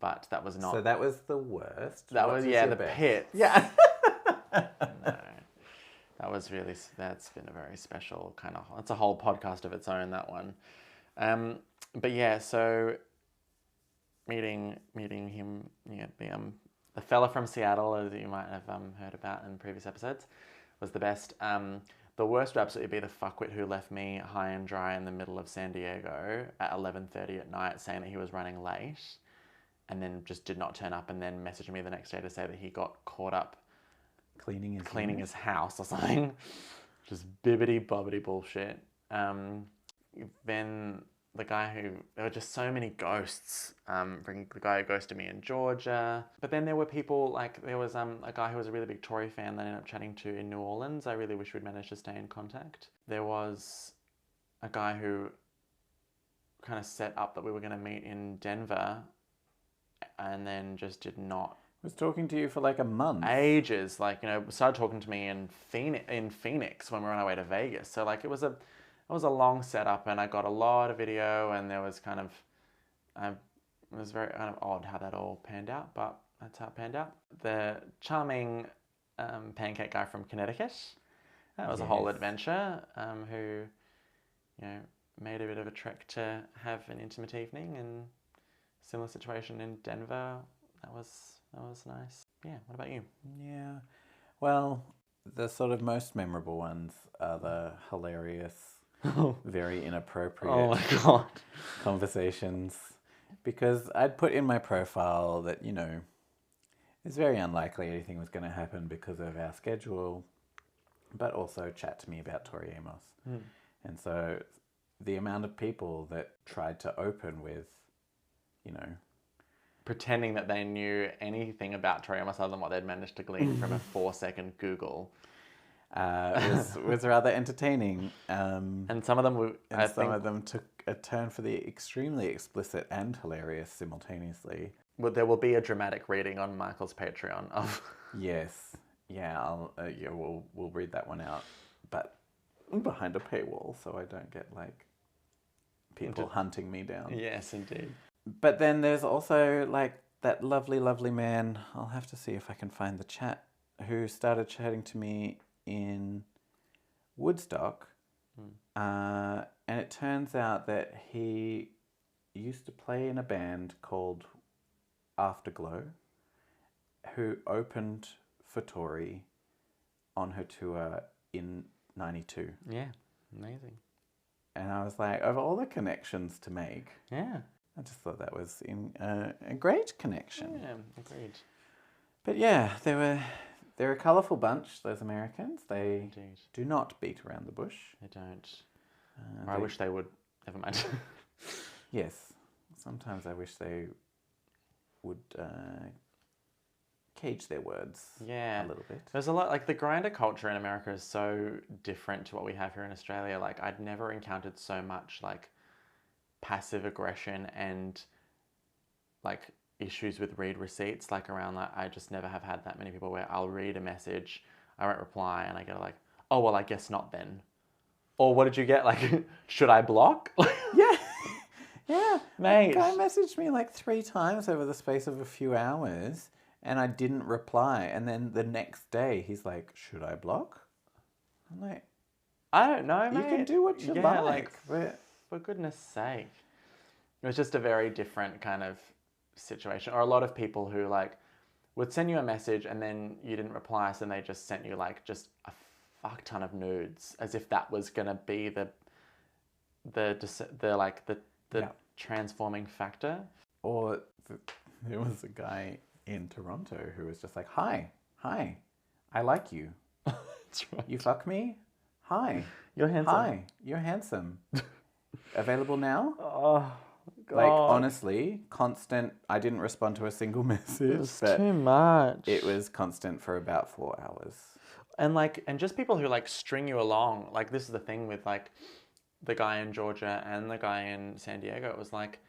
But that was not. So that was the worst. that What was was yeah your the best? pits. Yeah. No, that's been a very special kind of. It's a whole podcast of its own, that one. But yeah, so meeting him, yeah, the fella from Seattle, as you might have heard about in previous episodes, was the best. The worst would absolutely be the fuckwit who left me high and dry in the middle of San Diego at 11:30 at night, saying that he was running late, and then just did not turn up, and then messaged me the next day to say that he got caught up cleaning his house or something. Just bibbity bobbity bullshit. Then the guy there were just so many ghosts. The guy who ghosted me in Georgia. But then there were people, like, there was a guy who was a really big Tory fan that I ended up chatting to in New Orleans. I really wish we'd managed to stay in contact. There was a guy who kind of set up that we were going to meet in Denver and then just did not. Was talking to you for like a month. Ages, like, started talking to me in Phoenix when we were on our way to Vegas. So like it was a long setup, and I got a lot of video, and there was kind of, it was very kind of odd how that all panned out, but that's how it panned out. The charming pancake guy from Connecticut, that was a whole adventure. Who, made a bit of a trek to have an intimate evening, and similar situation in Denver. That was nice. Yeah, what about you? Yeah. Well, the sort of most memorable ones are the hilarious, very inappropriate Oh my god. conversations. Because I'd put in my profile that, it's very unlikely anything was going to happen because of our schedule, but also chat to me about Tori Amos. And so the amount of people that tried to open with, Pretending that they knew anything about Tori Amos other than what they'd managed to glean from a 4-second Google. was rather entertaining. And some of them Some of them took a turn for the extremely explicit and hilarious simultaneously. There will be a dramatic reading on Michael's Patreon of. Yes, yeah, we'll read that one out, but behind a paywall, so I don't get like people hunting me down. Yes, indeed. But then there's also like that lovely, lovely man. I'll have to see if I can find the chat. Who started chatting to me in Woodstock, and it turns out that he used to play in a band called Afterglow, who opened for Tori on her tour in '92. Yeah, amazing. And I was like, of all the connections to make, Yeah. I just thought that was a great connection. Yeah, agreed. But yeah, they're a colourful bunch, those Americans. They Indeed. do not beat around the bush. They don't. I wish they would. Never mind. Yes. Sometimes I wish they would cage their words Yeah. a little bit. There's a lot, like the grinder culture in America is so different to what we have here in Australia. Like I'd never encountered so much like passive aggression and like issues with read receipts, like around like I just never have had that many people where I'll read a message, I won't reply, and I get like, oh well, I guess not then. Or what did you get? Like, should I block? Yeah. Yeah. Mate. A guy messaged me like 3 times over the space of a few hours and I didn't reply. And then the next day he's like, should I block? I'm like, I don't know, mate. you can do what you like. But for goodness sake. It was just a very different kind of situation. Or a lot of people who like would send you a message and then you didn't reply, so they just sent you like just a fuck ton of nudes, as if that was gonna be the Yeah. transforming factor. Or there was a guy in Toronto who was just like, hi, I like you. That's right. You fuck me? Hi. You're handsome. Hi, you're handsome. Available now? Oh, God. Like, honestly, constant. I didn't respond to a single message. It's but too much. It was constant for about 4 hours. And just people who like string you along. Like this is the thing with like the guy in Georgia and the guy in San Diego. It was like,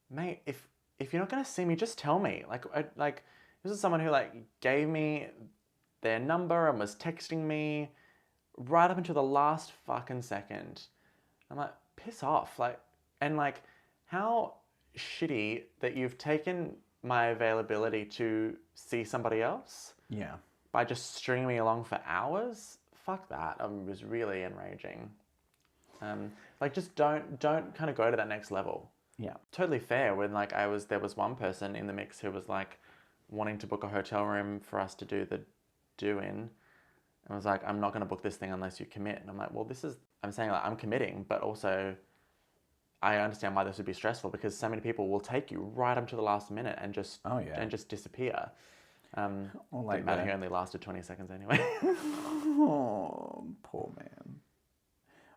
mate, if you're not gonna see me, just tell me. Like this is someone who like gave me their number and was texting me right up until the last fucking second. I'm like, piss off. Like, and like, how shitty that you've taken my availability to see somebody else Yeah. by just stringing me along for hours. Fuck that. It was really enraging. Like, just don't kind of go to that next level. Yeah. Totally fair. When like there was one person in the mix who was like wanting to book a hotel room for us to do the do-in, and was like, I'm not going to book this thing unless you commit. And I'm like, well, I'm saying like I'm committing, but also I understand why this would be stressful because so many people will take you right up to the last minute and just and just disappear. Or like didn't matter, that. he only lasted 20 seconds anyway. Oh, poor man.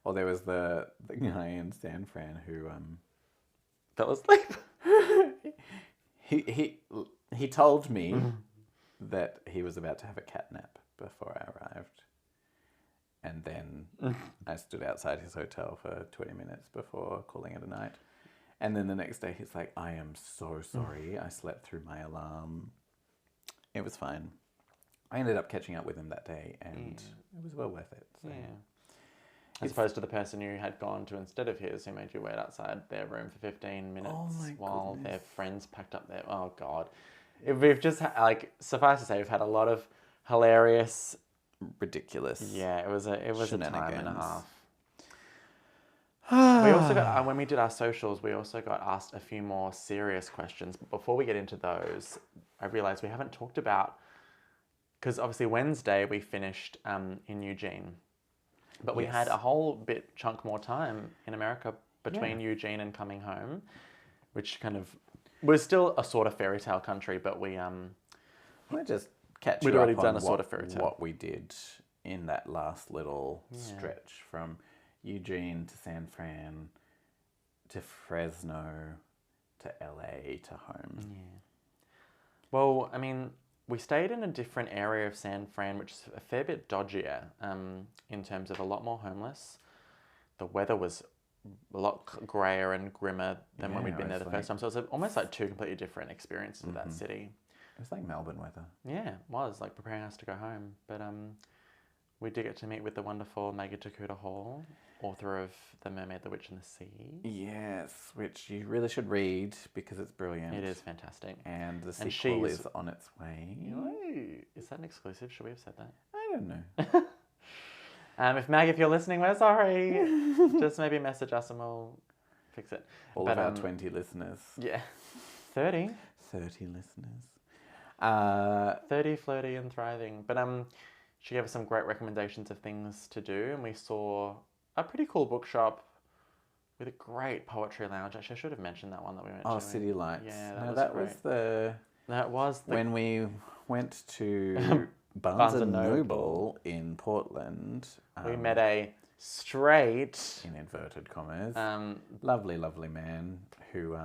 Or there was the guy in San Fran who Fell asleep. he told me that he was about to have a cat nap before I arrived. And then I stood outside his hotel for 20 minutes before calling it a night. And then the next day he's like, I am so sorry. I slept through my alarm. It was fine. I ended up catching up with him that day and it was well worth it. So. Yeah. As opposed to the person you had gone to instead of his who made you wait outside their room for 15 minutes while their friends packed up their... Oh, God. We've just, suffice to say, we've had a lot of hilarious... Ridiculous. Yeah, it was a time and a half. half. We also got, when we did our socials, we also got asked a few more serious questions. But before we get into those, I realised we haven't talked about... Because obviously Wednesday we finished in Eugene. But we had a whole chunk more time in America between Eugene and coming home, which kind of was still a sort of fairy tale country, but we We'll just catch We'd you already up done on a sort of fairy tale. what we did in that last little stretch from Eugene to San Fran to Fresno to LA to home. Yeah. Well, I mean, we stayed in a different area of San Fran, which is a fair bit dodgier in terms of a lot more homeless. The weather was a lot grayer and grimmer than when we'd been there the first time. So it was almost like 2 completely different experiences of that city. It was like Melbourne weather. Yeah, it was, like preparing us to go home. But we did get to meet with the wonderful Maggie Takuta Hall, author of The Mermaid, the Witch and the Sea. Yes, which you really should read because it's brilliant. It is fantastic. And the sequel is on its way. Is that an exclusive? Should we have said that? I don't know. If Mag, if you're listening, we're sorry. Just maybe message us and we'll fix it. All of our 20 listeners. Yeah. 30. 30 listeners. 30, flirty and thriving. But she gave us some great recommendations of things to do, and we saw a pretty cool bookshop with a great poetry lounge. Actually, I should have mentioned that one that we went to. Oh, City Lights. Yeah, that was great. That was when we went to Barnes and Noble in Portland. We met a straight, in inverted commas, lovely man who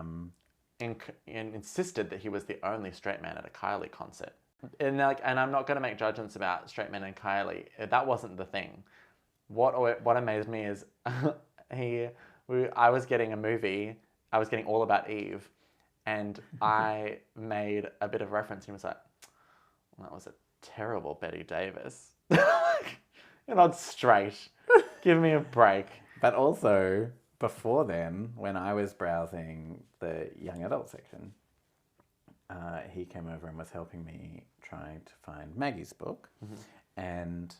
insisted that he was the only straight man at a Kylie concert. And I'm not going to make judgments about straight men and Kylie. That wasn't the thing. What amazed me is I was getting a movie. I was getting All About Eve, and I made a bit of reference. And he was like, well, "That was a terrible Betty Davis." You're not straight. Give me a break. But also, before then, when I was browsing the young adult section, he came over and was helping me trying to find Maggie's book. And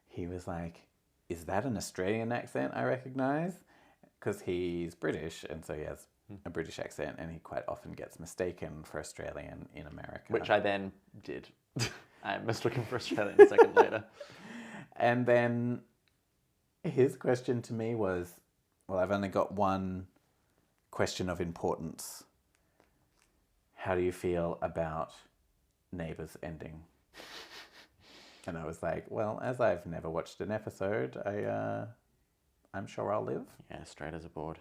he was like, "Is that an Australian accent I recognise?" Because he's British, and so he has a British accent, and he quite often gets mistaken for Australian in America. Which I then did. I mistook him for Australian a second later. And then his question to me was, well, I've only got one question of importance. How do you feel about Neighbours ending? And I was like, well, as I've never watched an episode, I'm sure I'll live. Yeah, straight as a board.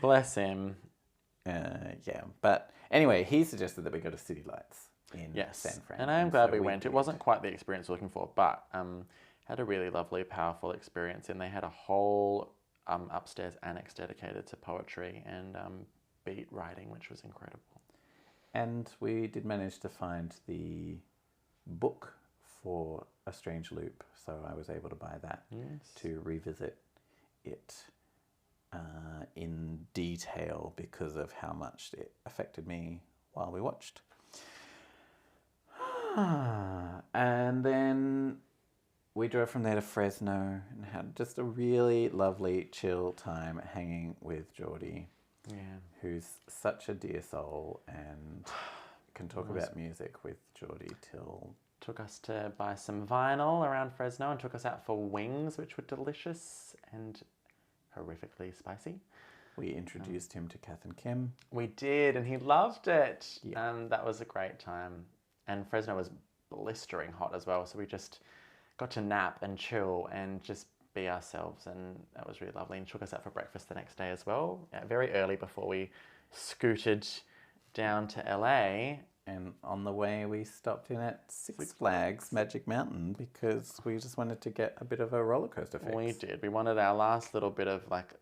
Bless him. Yeah, but anyway, he suggested that we go to City Lights in San Fran. And I am glad we went. It wasn't quite the experience we're looking for, but had a really lovely, powerful experience. And they had a whole upstairs annex dedicated to poetry and beat writing, which was incredible. And we did manage to find the book for A Strange Loop, so I was able to buy that to revisit it in detail because of how much it affected me while we watched. And then we drove from there to Fresno and had just a really lovely, chill time hanging with Geordie, who's such a dear soul and can talk about music with Geordie till... Took us to buy some vinyl around Fresno and took us out for wings, which were delicious and horrifically spicy. We introduced him to Kath and Kim. We did, and he loved it. Yeah. That was a great time. And Fresno was blistering hot as well, so we just got to nap and chill and just be ourselves, and that was really lovely. And took us out for breakfast the next day as well, very early before we scooted down to LA. And on the way, we stopped in at Six Flags Magic Mountain because we just wanted to get a bit of a roller coaster fix. We did. We wanted our last little bit of like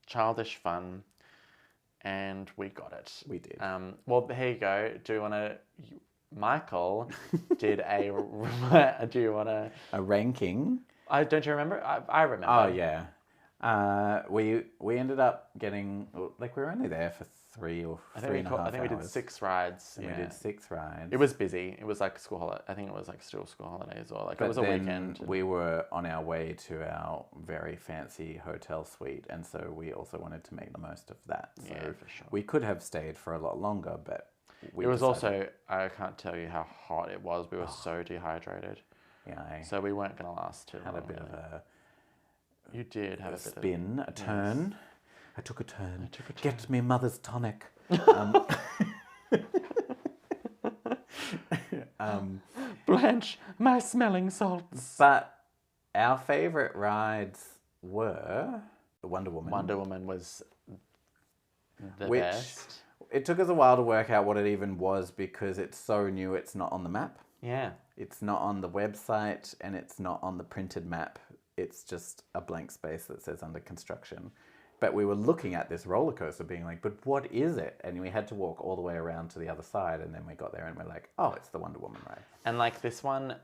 childish fun, and we got it. We did. Well, here you go. Do you want to? Michael did a. Do you want to? A ranking. Don't you remember? I remember. Oh yeah. We ended up getting we were only there for 3 or 3.5 hours. I think we did 6 rides. And we did 6 rides. It was busy. It was like school holiday. I think it was like still school holidays or like it was a weekend. We were on our way to our very fancy hotel suite, and so we also wanted to make the most of that. So for sure. We could have stayed for a lot longer, but it was also, I can't tell you how hot it was. We were so dehydrated. Yeah. So we weren't going to last too long. Had a bit of a... You did have a spin, a turn. Yes. I took a turn. Get me mother's tonic. Blanche, my smelling salts. But our favourite rides were Wonder Woman. Wonder Woman was the best. It took us a while to work out what it even was because it's so new it's not on the map. Yeah. It's not on the website and it's not on the printed map. It's just a blank space that says under construction. But we were looking at this roller coaster being like, but what is it? And we had to walk all the way around to the other side, and then we got there and we're like, oh, it's the Wonder Woman ride. And like this one,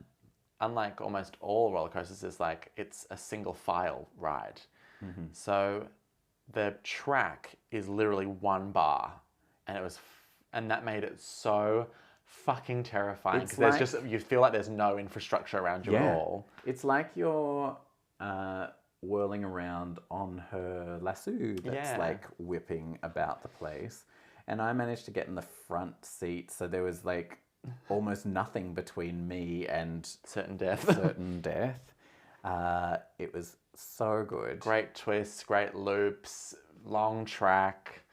unlike almost all roller coasters, is like it's a single file ride. Mm-hmm. So the track is literally one bar, and that made it so fucking terrifying because there's just, you feel like there's no infrastructure around you at all. It's like you're whirling around on her lasso that's like whipping about the place. And I managed to get in the front seat, so there was like almost nothing between me and certain death. It was so good. Great twists, great loops, long track.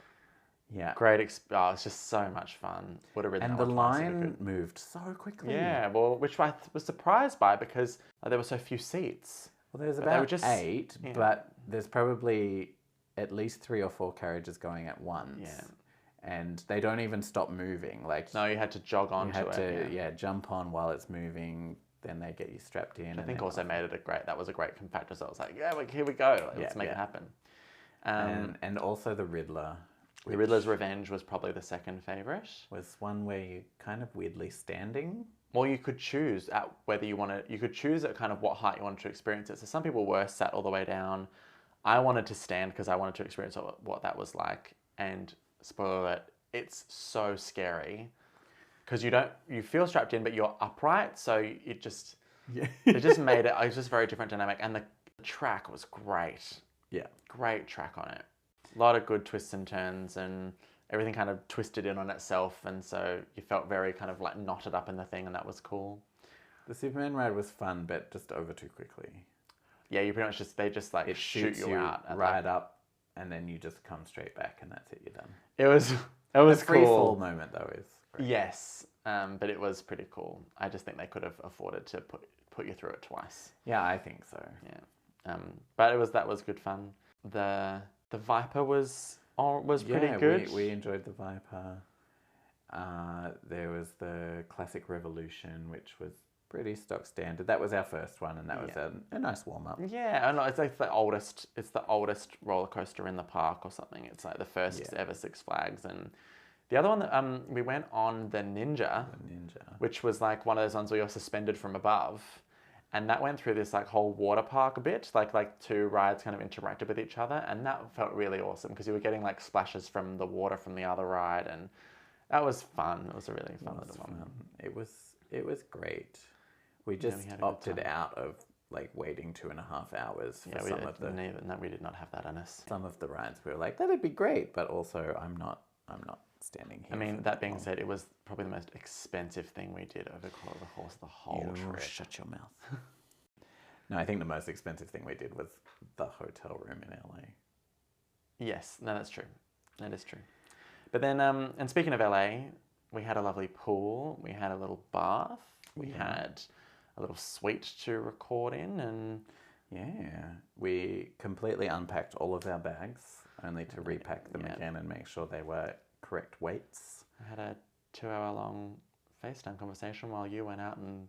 Yeah. Great it's just so much fun. Would have ridden and that the one line moved so quickly. Yeah, well, which I was surprised by because there were so few seats. Well, there's about 8, but there's probably at least 3 or 4 carriages going at once. Yeah. and they don't even stop moving. Like No, you had to jog you onto had it. to jump on while it's moving. Then they get you strapped in. I and think then also made it that was a great factor. So I was like, yeah, here we go. Like, let's make it happen. and also the Riddler. The Riddler's Revenge was probably the second favourite. Was one where you kind of weirdly standing. Well, you could choose at whether you could choose at kind of what height you wanted to experience it. So some people were sat all the way down. I wanted to stand because I wanted to experience what that was like. And spoiler alert, it's so scary because you feel strapped in, but you're upright. So it just made it was just a very different dynamic. And the track was great. Yeah. Great track on it. A lot of good twists and turns, and everything kind of twisted in on itself, and so you felt very kind of like knotted up in the thing, and that was cool. The Superman ride was fun, but just over too quickly. Yeah, you pretty much they just shoot you out right up, and then you just come straight back, and that's it. You're done. It was The free cool. fall moment though is great. Yes, but it was pretty cool. I just think they could have afforded to put you through it twice. Yeah, I think so. Yeah, but that was good fun. The Viper was pretty good. We enjoyed the Viper. There was the Classic Revolution, which was pretty stock standard. That was our first one, and that was a nice warm up. Yeah, I know, it's like the oldest roller coaster in the park or something. It's like the first ever Six Flags, and the other one that we went on the Ninja, which was like one of those ones where you're suspended from above. And that went through this like whole water park bit, like two rides kind of interacted with each other, and that felt really awesome because you were getting like splashes from the water from the other ride, and that was fun. It was a really fun little one. It was great. We just opted out of like waiting 2.5 hours for some of the. No, we did not have that on us. Some of the rides we were like, that'd be great, but also I'm not standing here. I mean, that being said, it was probably the most expensive thing we did over Call of the Horse the whole trip. Shut your mouth. No, I think the most expensive thing we did was the hotel room in LA. Yes, no, that's true. That is true. But then, and speaking of LA, we had a lovely pool. We had a little bath. We had a little suite to record in, and we completely unpacked all of our bags, only to repack them again and make sure they were correct weights. I had a 2-hour-long FaceTime conversation while you went out and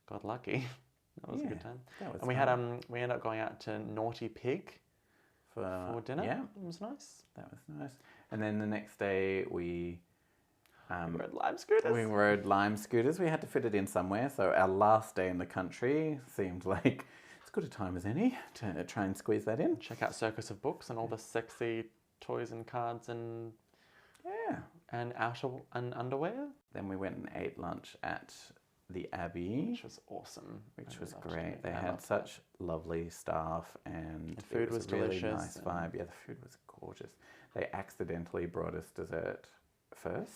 got lucky. That was a good time. And we fun. We ended up going out to Naughty Pig for dinner. Yeah, it was nice. That was nice. And then the next day we rode lime scooters. We rode lime scooters. We had to fit it in somewhere. So our last day in the country seemed like as good a time as any to try and squeeze that in. Check out Circus of Books and all the sexy toys and cards and underwear. Then we went and ate lunch at the Abbey, which was awesome. Which was great. They had such lovely staff, and the food was really delicious. Nice vibe. Yeah, the food was gorgeous. They accidentally brought us dessert first,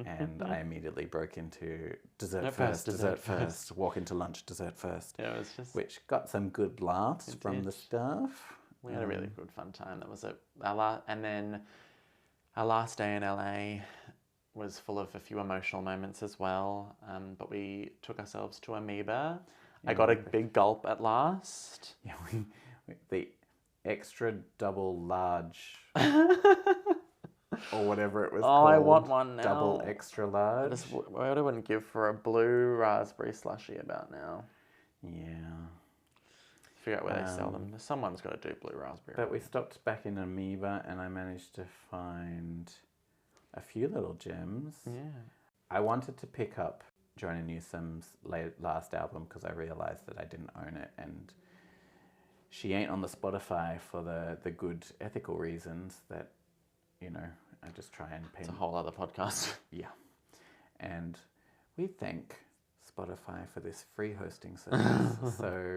and I immediately broke into dessert first. Walk into lunch, dessert first. Yeah, it was just which got some good laughs from the staff. We had a really good fun time. That was and then our last day in LA was full of a few emotional moments as well. But we took ourselves to Amoeba. I got a big gulp at last. Yeah, the extra double large or whatever it was called. I want one now. Double extra large. What I wouldn't give for a blue raspberry slushie about now. Yeah. Figure out where they sell them. Someone's got to do blue raspberry. But we stopped back in Amoeba, and I managed to find a few little gems. Yeah. I wanted to pick up Joanna Newsom's last album because I realised that I didn't own it, and she ain't on the Spotify for the good ethical reasons that, I just try and pay. It's a whole other podcast. Yeah. And we thank Spotify for this free hosting service. So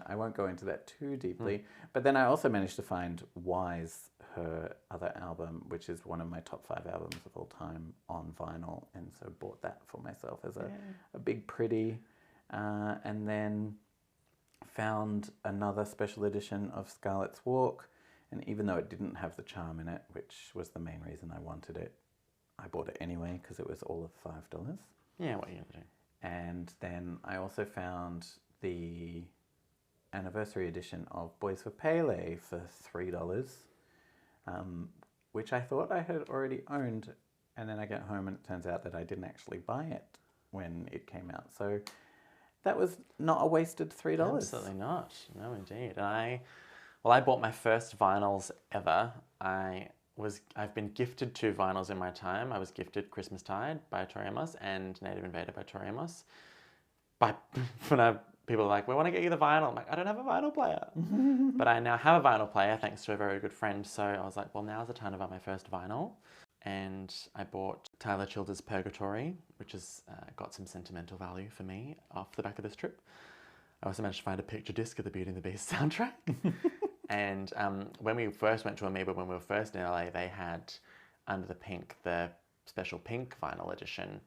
I won't go into that too deeply. But then I also managed to find Wise, her other album, which is one of my top 5 albums of all time, on vinyl. And so bought that for myself as a big pretty. And then found another special edition of Scarlet's Walk. And even though it didn't have the charm in it, which was the main reason I wanted it, I bought it anyway because it was all of $5. Yeah, what are you going to do? And then I also found the anniversary edition of Boys for Pele for $3, which I thought I had already owned, and then I get home and it turns out that I didn't actually buy it when it came out. So that was not a wasted $3. Absolutely not. No, indeed. I bought my first vinyls ever. I've been gifted 2 vinyls in my time. I was gifted Christmas Tide by Tori Amos and Native Invader by Tori Amos. People are like, we want to get you the vinyl. I'm like, I don't have a vinyl player. But I now have a vinyl player thanks to a very good friend. So I was like, well, now's the time to buy my first vinyl. And I bought Tyler Childers' Purgatory, which has got some sentimental value for me off the back of this trip. I also managed to find a picture disc of the Beauty and the Beast soundtrack. And when we first went to Amoeba, when we were first in LA, they had Under the Pink, the special pink vinyl edition,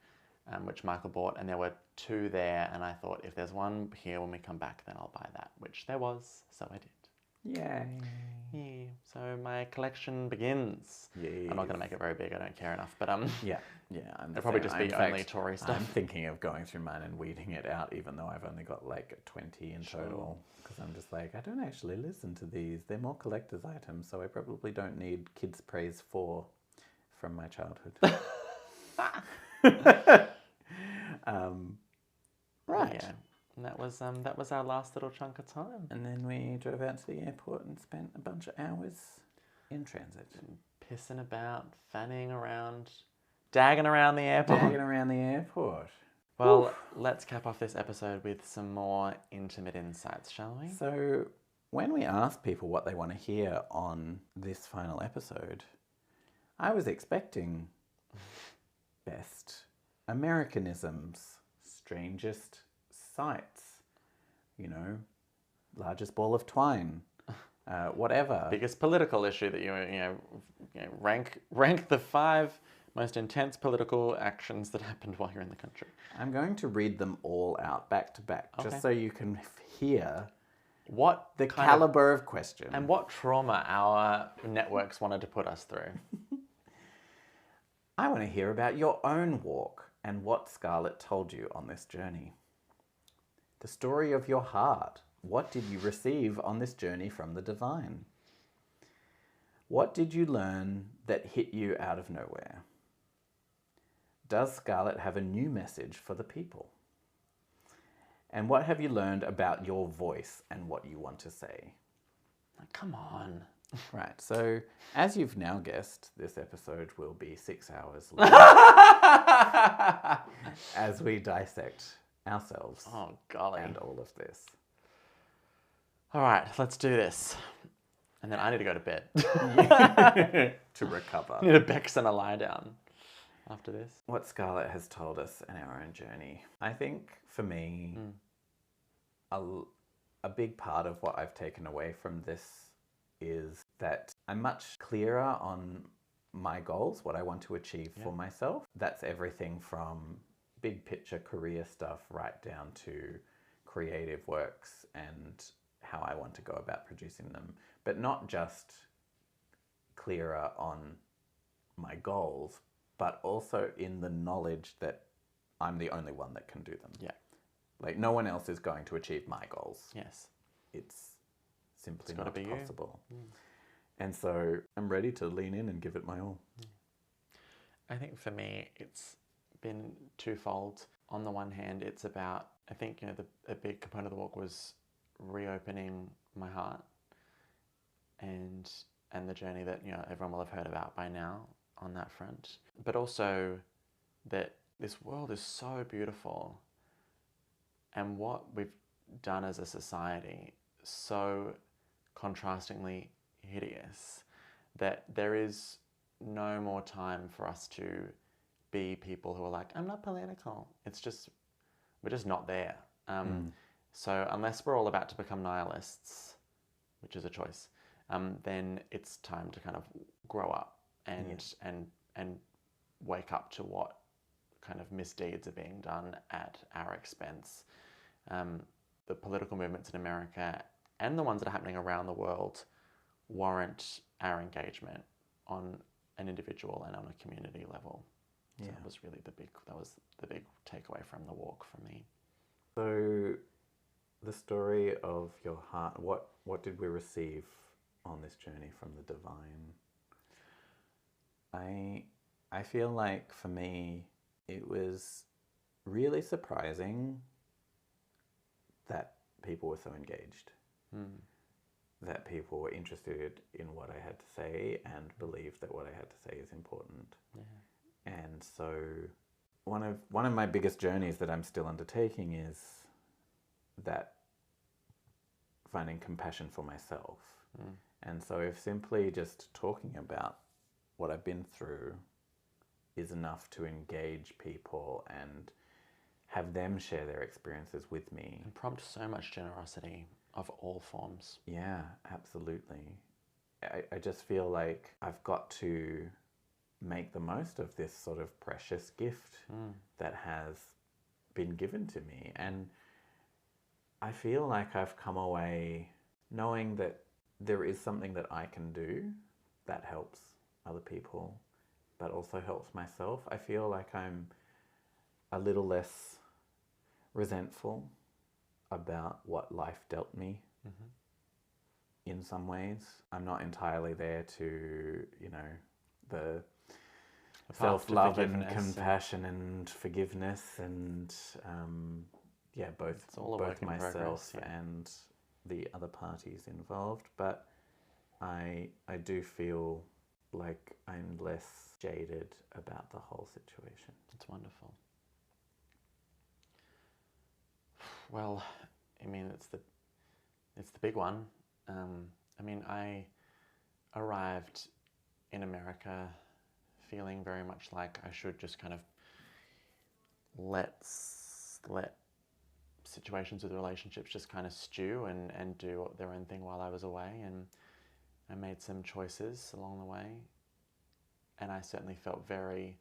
which Michael bought, and there were 2 there, and I thought, if there's one here when we come back, then I'll buy that, which there was, so I did. Yay. Yeah. So my collection begins. Yes. I'm not going to make it very big, I don't care enough, but Yeah. it'll probably just be only Tory stuff. I'm thinking of going through mine and weeding it out, even though I've only got like 20 in total. Because I'm just like, I don't actually listen to these. They're more collector's items, so I probably don't need Kids Praise 4 from my childhood. Right. Yeah. And that was our last little chunk of time. And then we drove out to the airport and spent a bunch of hours in transit. Pissing about, fanning around, dagging around the airport. Dagging around the airport. Well, let's cap off this episode with some more intimate insights, shall we? So, when we asked people what they want to hear on this final episode, I was expecting best Americanisms, strangest sights, largest ball of twine, whatever. Biggest political issue that you rank the 5 most intense political actions that happened while you're in the country. I'm going to read them all out back to back, Okay. just so you can hear what the caliber of question. And what trauma our networks wanted to put us through. I want to hear about your own walk and what Scarlett told you on this journey. The story of your heart. What did you receive on this journey from the divine? What did you learn that hit you out of nowhere? Does Scarlett have a new message for the people? And what have you learned about your voice and what you want to say? Come on. Right, so as you've now guessed, this episode will be 6 hours long as we dissect ourselves Oh, golly. and all of this. All right, let's do this. And then I need to go to bed. To recover. I need a Bex and a lie down after this. What Scarlett has told us in our own journey. I think for me, a big part of what I've taken away from this is that I'm much clearer on my goals, what I want to achieve for myself. That's everything from big picture career stuff right down to creative works and how I want to go about producing them. But not just clearer on my goals, but also in the knowledge that I'm the only one that can do them. Yeah. Like, no one else is going to achieve my goals. Yes. It's simply gotta not be you. possible. And so I'm ready to lean in and give it my all. I think for me, it's been twofold. On the one hand, it's about, I think, a big component of the walk was reopening my heart and the journey that, everyone will have heard about by now on that front. But also that this world is so beautiful and what we've done as a society so contrastingly hideous that there is no more time for us to be people who are like, I'm not political. It's just, we're just not there. So unless we're all about to become nihilists, which is a choice, then it's time to kind of grow up and wake up to what kind of misdeeds are being done at our expense. The political movements in America and the ones that are happening around the world warrant our engagement on an individual and on a community level. So that was really the big takeaway from the walk for me. So the story of your heart, what did we receive on this journey from the divine? I feel like for me, it was really surprising that people were so engaged, that people were interested in what I had to say and believed that what I had to say is important. Yeah. And so one of my biggest journeys that I'm still undertaking is that finding compassion for myself. And so if simply just talking about what I've been through is enough to engage people and have them share their experiences with me. And prompt so much generosity of all forms. Yeah, absolutely. I just feel like I've got to make the most of this sort of precious gift that has been given to me. And I feel like I've come away knowing that there is something that I can do that helps other people, but also helps myself. I feel like I'm a little less resentful about what life dealt me in some ways. I'm not entirely there to, the self-love and compassion and forgiveness and both It's all a work in myself progress, yeah. and the other parties involved. But I do feel like I'm less jaded about the whole situation. It's wonderful. Well, I mean, it's the big one. I mean, I arrived in America feeling very much like I should just kind of let situations with relationships just kind of stew and do their own thing while I was away. And I made some choices along the way. And I certainly felt very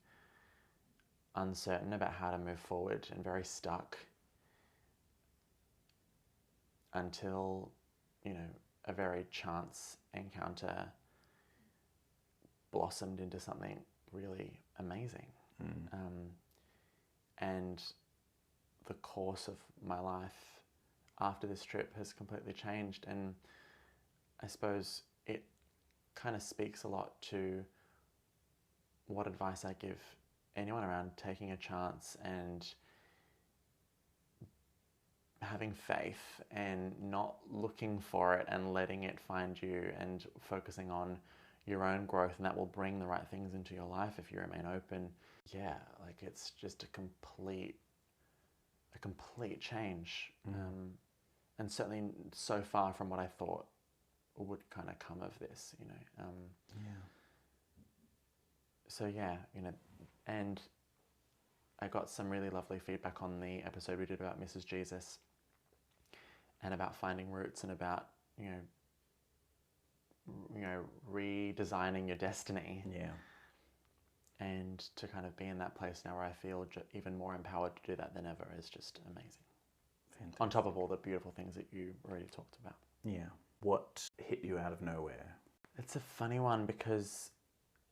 uncertain about how to move forward and very stuck until, a very chance encounter blossomed into something really amazing. And the course of my life after this trip has completely changed. And I suppose it kind of speaks a lot to what advice I give anyone around taking a chance and having faith and not looking for it and letting it find you and focusing on your own growth, and that will bring the right things into your life if you remain open. Yeah, like it's just a complete change. And certainly so far from what I thought would kind of come of this, So yeah, and I got some really lovely feedback on the episode we did about Mrs. Jesus and about finding roots and about, redesigning your destiny. Yeah. And to kind of be in that place now where I feel even more empowered to do that than ever is just amazing. Fantastic. On top of all the beautiful things that you already talked about. Yeah. What hit you out of nowhere? It's a funny one because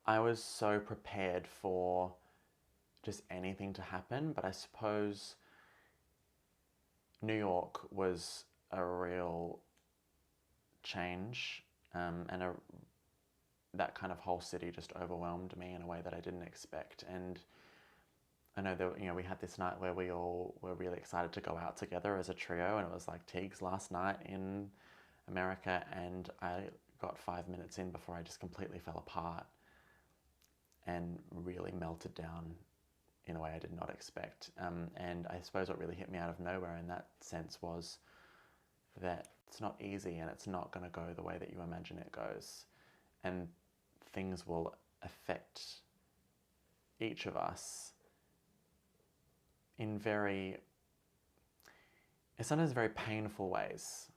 I was so prepared for just anything to happen, but I suppose New York was a real change, and that kind of whole city just overwhelmed me in a way that I didn't expect. And I know that we had this night where we all were really excited to go out together as a trio, and it was like Teague's last night in America, and I got 5 minutes in before I just completely fell apart and really melted down in a way I did not expect. And I suppose what really hit me out of nowhere in that sense was that it's not easy and it's not going to go the way that you imagine it goes. And things will affect each of us in sometimes very painful ways.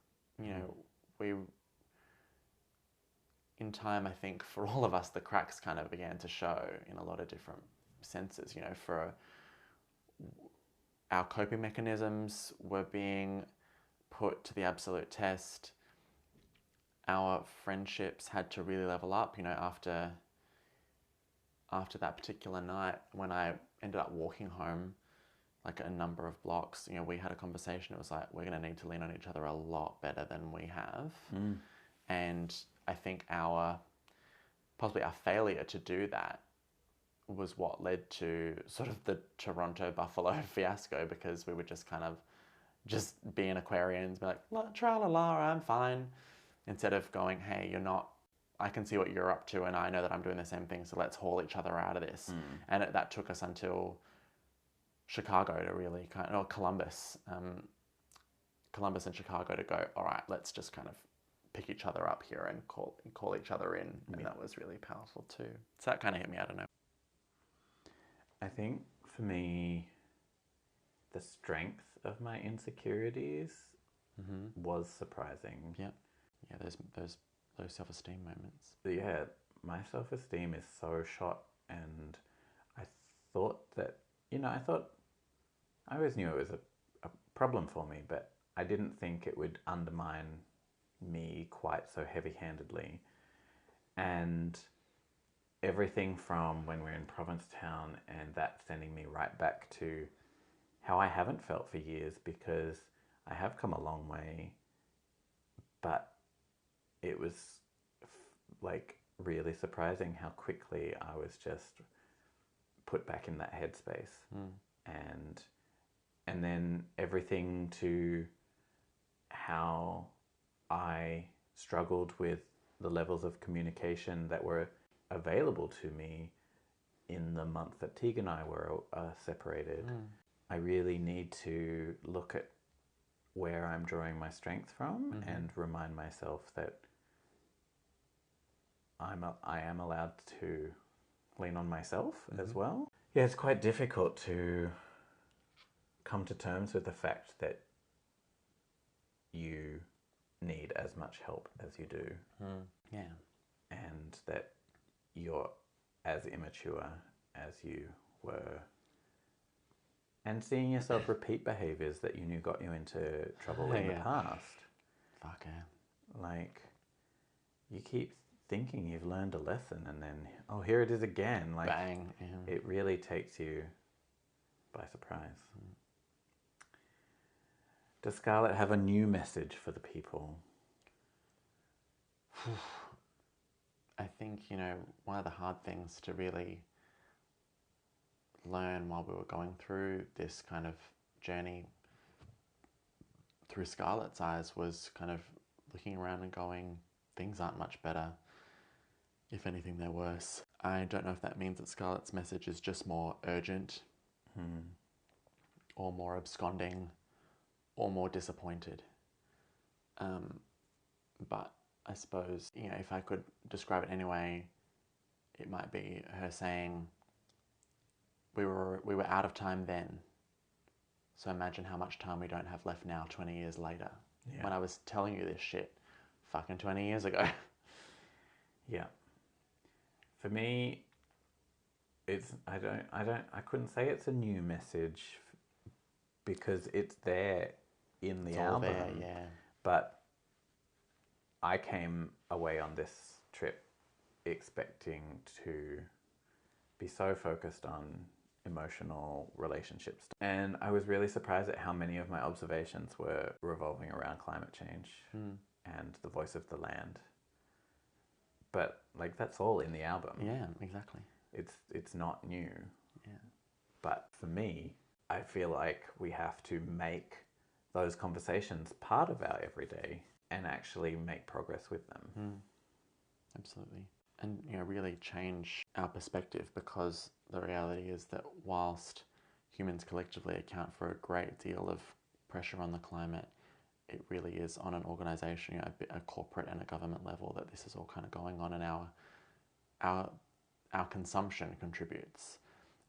In time, I think for all of us, the cracks kind of began to show in a lot of different senses. For our coping mechanisms were being put to the absolute test. Our friendships had to really level up, after that particular night when I ended up walking home like a number of blocks. We had a conversation. It was like, we're going to need to lean on each other a lot better than we have. And I think possibly our failure to do that was what led to sort of the Toronto Buffalo fiasco, because we would just kind of just be in Aquarians, be like, tra la la, I'm fine, instead of going, hey, you're not, I can see what you're up to and I know that I'm doing the same thing, so let's haul each other out of this. And that took us until Chicago to really kind of, or Columbus and Chicago to go, all right, let's just kind of pick each other up here and call each other in. And that was really powerful too. So that kind of hit me, I don't know. I think for me, the strength of my insecurities was surprising. Yeah. Those self-esteem moments. Yeah, my self-esteem is so shot, and I thought that, I always knew it was a problem for me, but I didn't think it would undermine me quite so heavy-handedly. And everything from when we're in Provincetown and that sending me right back to how I haven't felt for years, because I have come a long way, but it was like really surprising how quickly I was just put back in that headspace. And then everything to how I struggled with the levels of communication that were available to me in the month that Teague and I were separated. I really need to look at where I'm drawing my strength from and remind myself that I am allowed to lean on myself as well. Yeah, it's quite difficult to come to terms with the fact that you need as much help as you do. Yeah. And that you're as immature as you were. And seeing yourself repeat behaviors that you knew got you into trouble in the past. Fuck yeah. Like, you keep thinking you've learned a lesson and then, oh, here it is again. Like, bang. It really takes you by surprise. Does Scarlett have a new message for the people? I think, one of the hard things to really learn while we were going through this kind of journey through Scarlett's eyes was kind of looking around and going, things aren't much better. If anything, they're worse. I don't know if that means that Scarlett's message is just more urgent or more absconding or more disappointed. But I suppose, if I could describe it anyway, it might be her saying, we were out of time then, so imagine how much time we don't have left now 20 years later. When I was telling you this shit fucking 20 years ago. Yeah. For me, I couldn't say it's a new message because it's there in the album. There, yeah. But I came away on this trip expecting to be so focused on emotional relationships. And I was really surprised at how many of my observations were revolving around climate change and the voice of the land. But that's all in the album. Yeah, exactly. It's not new. Yeah. But for me, I feel like we have to make those conversations part of our everyday and actually make progress with them. Absolutely. And, really change our perspective, because the reality is that whilst humans collectively account for a great deal of pressure on the climate, it really is on an organisation, a corporate and a government level, that this is all kind of going on, and our consumption contributes.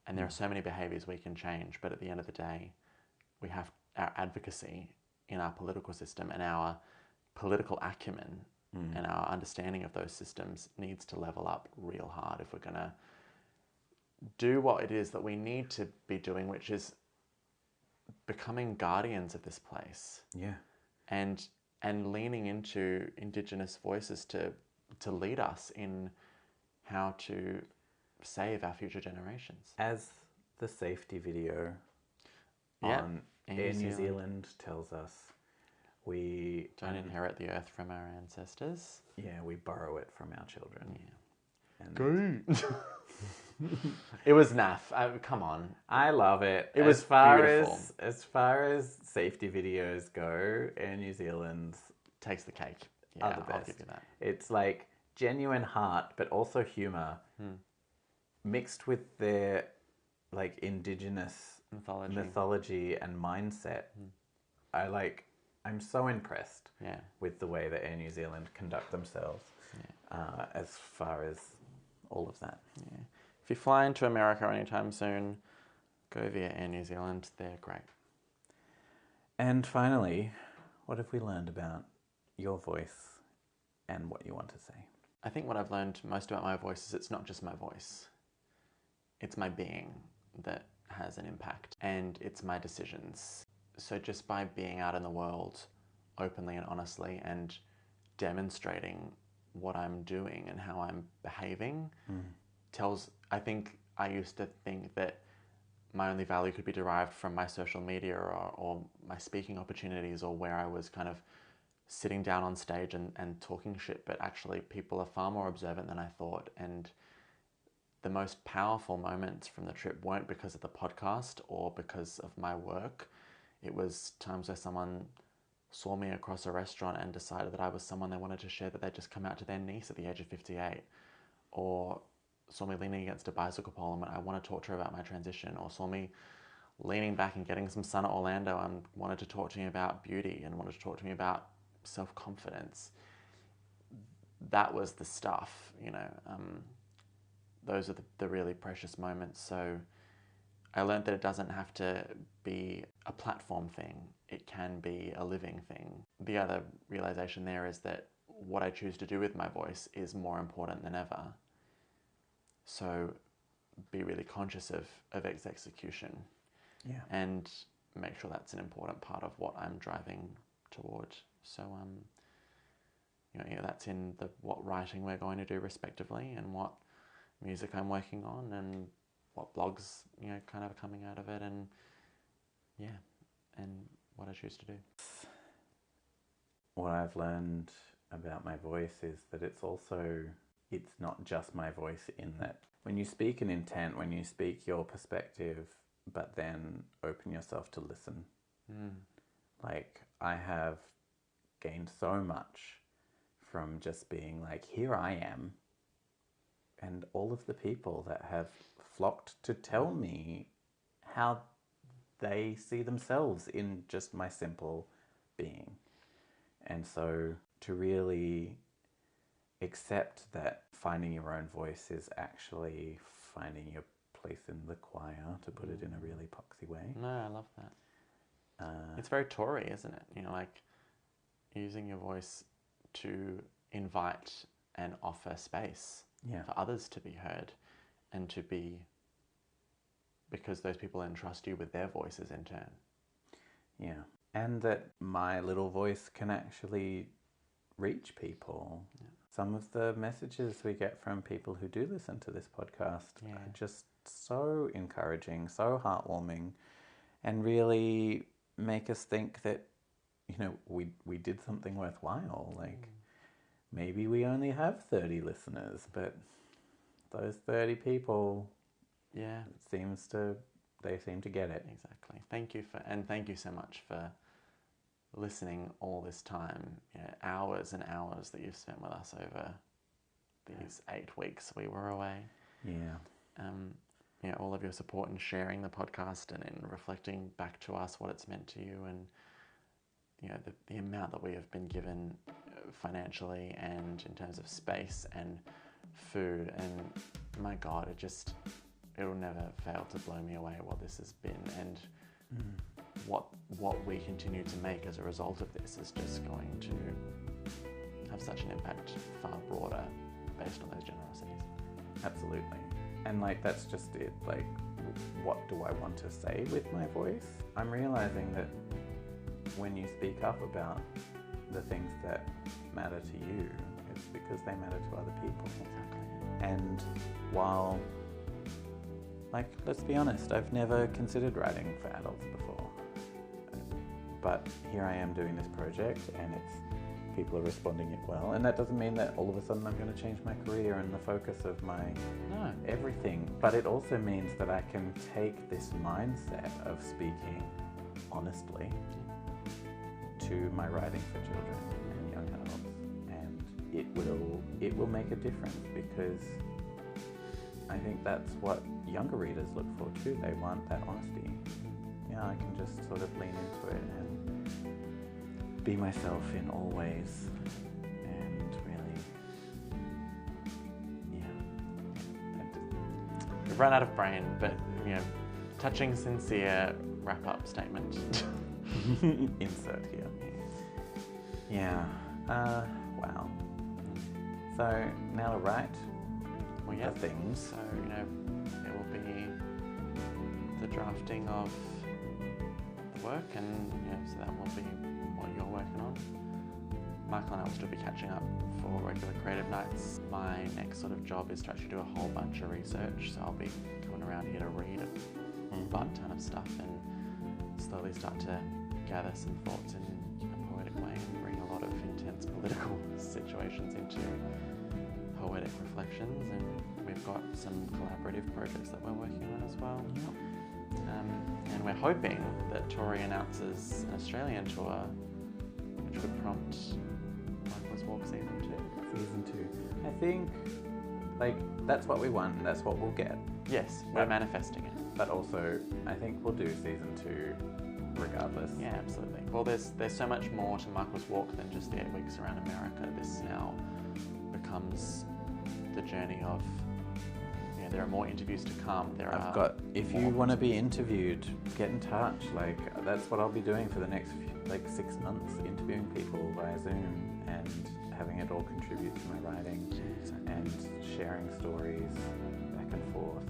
And there are so many behaviours we can change, but at the end of the day, we have our advocacy in our political system, and our political acumen and our understanding of those systems needs to level up real hard if we're going to do what it is that we need to be doing, which is becoming guardians of this place. Yeah. And leaning into Indigenous voices to lead us in how to save our future generations. As the safety video on Air New Zealand tells us, we don't inherit the earth from our ancestors. Yeah, we borrow it from our children. Yeah. And It was naff. Come on. I love it. It was beautiful. As far as safety videos go, Air New Zealand Takes the cake. are Yeah, the best. I'll give you that. It's like genuine heart, but also humor, mixed with their like indigenous mythology and mindset. I'm so impressed with the way that Air New Zealand conduct themselves as far as all of that. Yeah. If you fly into America anytime soon, go via Air New Zealand. They're great. And finally, what have we learned about your voice and what you want to say? I think what I've learned most about my voice is it's not just my voice. It's my being that has an impact, and it's my decisions. So just by being out in the world openly and honestly and demonstrating what I'm doing and how I'm behaving I think I used to think that my only value could be derived from my social media or my speaking opportunities, or where I was kind of sitting down on stage and talking shit, but actually people are far more observant than I thought. And the most powerful moments from the trip weren't because of the podcast or because of my work. It was times where someone saw me across a restaurant and decided that I was someone they wanted to share that they'd just come out to their niece at the age of 58, or saw me leaning against a bicycle pole and went, I want to talk to her about my transition, or saw me leaning back and getting some sun at Orlando and wanted to talk to me about beauty and wanted to talk to me about self-confidence. That was the stuff, those are the really precious moments. So I learned that it doesn't have to be a platform thing. It can be a living thing. The other realization there is that what I choose to do with my voice is more important than ever. So be really conscious of its execution. Yeah. And make sure that's an important part of what I'm driving toward. So, that's in what writing we're going to do respectively, and what music I'm working on, and what blogs, kind of coming out of it, and what I choose to do. What I've learned about my voice is that it's not just my voice, in that when you speak an intent, when you speak your perspective, but then open yourself to listen. Like, I have gained so much from just being like, here I am, and all of the people that have flocked to tell me how they see themselves in just my simple being. And so to really accept that finding your own voice is actually finding your place in the choir, to put it in a really poxy way. No, I love that. It's very Tory, isn't it? Like using your voice to invite and offer space for others to be heard, and to be, because those people entrust you with their voices in turn. Yeah. And that my little voice can actually reach people. Yeah. Some of the messages we get from people who do listen to this podcast are just so encouraging, so heartwarming, and really make us think that, we did something worthwhile. Like, maybe we only have 30 listeners, but those 30 people, they seem to get it. Exactly. Thank you so much for listening all this time. Hours and hours that you've spent with us over these 8 weeks we were away. All of your support in sharing the podcast and in reflecting back to us what it's meant to you, and the amount that we have been given financially and in terms of space and food. And my God, it'll never fail to blow me away what this has been, and what we continue to make as a result of this is just going to have such an impact far broader based on those generosities. Absolutely. And that's just it. Like, what do I want to say with my voice? I'm realizing that when you speak up about the things that matter to you, it's because they matter to other people. Exactly. And while, let's be honest, I've never considered writing for adults before. But here I am doing this project, and it's people are responding it well. And that doesn't mean that all of a sudden I'm going to change my career and the focus of my everything. But it also means that I can take this mindset of speaking honestly to my writing for children and young adults, and it will make a difference, because I think that's what younger readers look for too. They want that honesty. Yeah, I can just sort of lean into it and be myself in all ways, and really, We've run out of brain, but touching, sincere wrap-up statement. Insert here. Yeah. Wow. So now to write the things. So it will be the drafting of the work, and so that will be what you're working on. Michael and I will still be catching up for regular creative nights. My next sort of job is to actually do a whole bunch of research, so I'll be coming around here to read a butt ton of stuff and slowly start to gather some thoughts in a poetic way and bring a lot of intense political situations into poetic reflections. And we've got some collaborative projects that we're working on as well. And we're hoping that Tori announces an Australian tour, which would prompt Michael's Walk Season 2. Season 2. I think, that's what we want, and that's what we'll get. Yes, we're manifesting it. But also, I think we'll do Season 2 regardless. Yeah, absolutely. Well, there's so much more to Michael's Walk than just the 8 weeks around America. This now becomes the journey of, there are more interviews to come. If you want to be interviewed, get in touch. That's what I'll be doing for the next 6 months, interviewing people via Zoom and having it all contribute to my writing and sharing stories back and forth.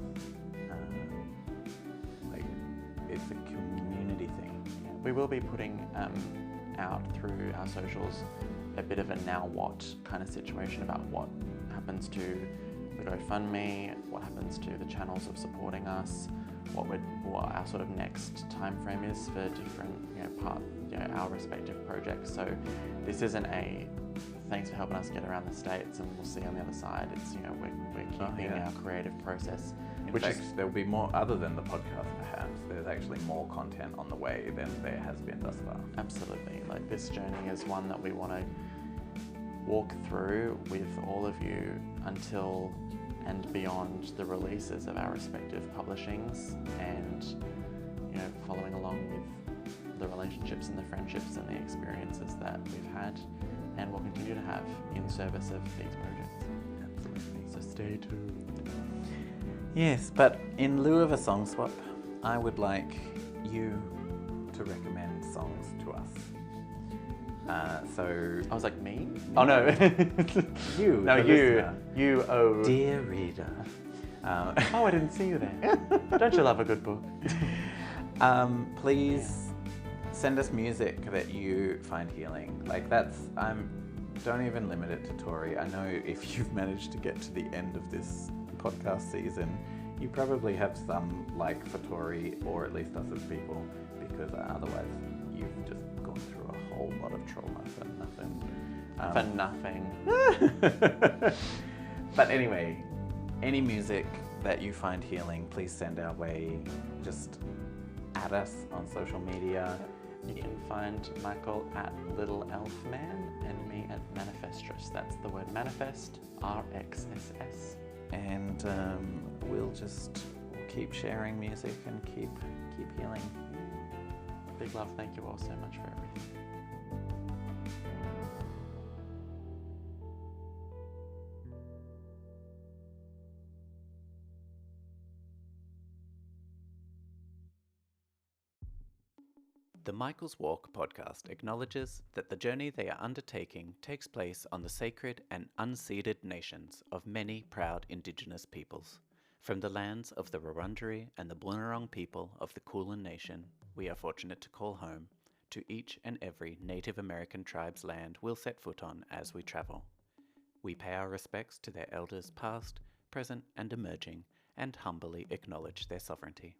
It's a community thing. Yeah, we will be putting out through our socials a bit of a now what kind of situation about what happens to the GoFundMe, what happens to the channels of supporting us, what our sort of next time frame is for different our respective projects. So this isn't a thanks for helping us get around the States and we'll see you on the other side. It's we're keeping our creative process. There'll be more other than the podcast, perhaps. There's actually more content on the way than there has been thus far. Absolutely. This journey is one that we want to walk through with all of you until and beyond the releases of our respective publishings, and following along with the relationships and the friendships and the experiences that we've had and will continue to have in service of these projects. Absolutely. So stay tuned. Yes, but in lieu of a song swap, I would like you to recommend songs to us. I was like, me? Oh no. You. No, you. Listener. You, oh. Dear reader. Oh, I didn't see you there. Don't you love a good book? Please send us music that you find healing. Don't even limit it to Tori. I know if you've managed to get to the end of this podcast season, you probably have some like for Tori, or at least us as people, because otherwise you've just gone through a whole lot of trauma for nothing. But anyway, any music that you find healing, please send our way. Just add us on social media. You can find Michael at Little Elf Man and me at Manifestress. That's the word manifest, RXSS. And we'll keep sharing music and keep healing. Big love. Thank you all so much for everything. The Michael's Walk podcast acknowledges that the journey they are undertaking takes place on the sacred and unceded nations of many proud Indigenous peoples. From the lands of the Wurundjeri and the Boonwurrung people of the Kulin Nation, we are fortunate to call home, to each and every Native American tribe's land we'll set foot on as we travel. We pay our respects to their elders past, present and emerging, and humbly acknowledge their sovereignty.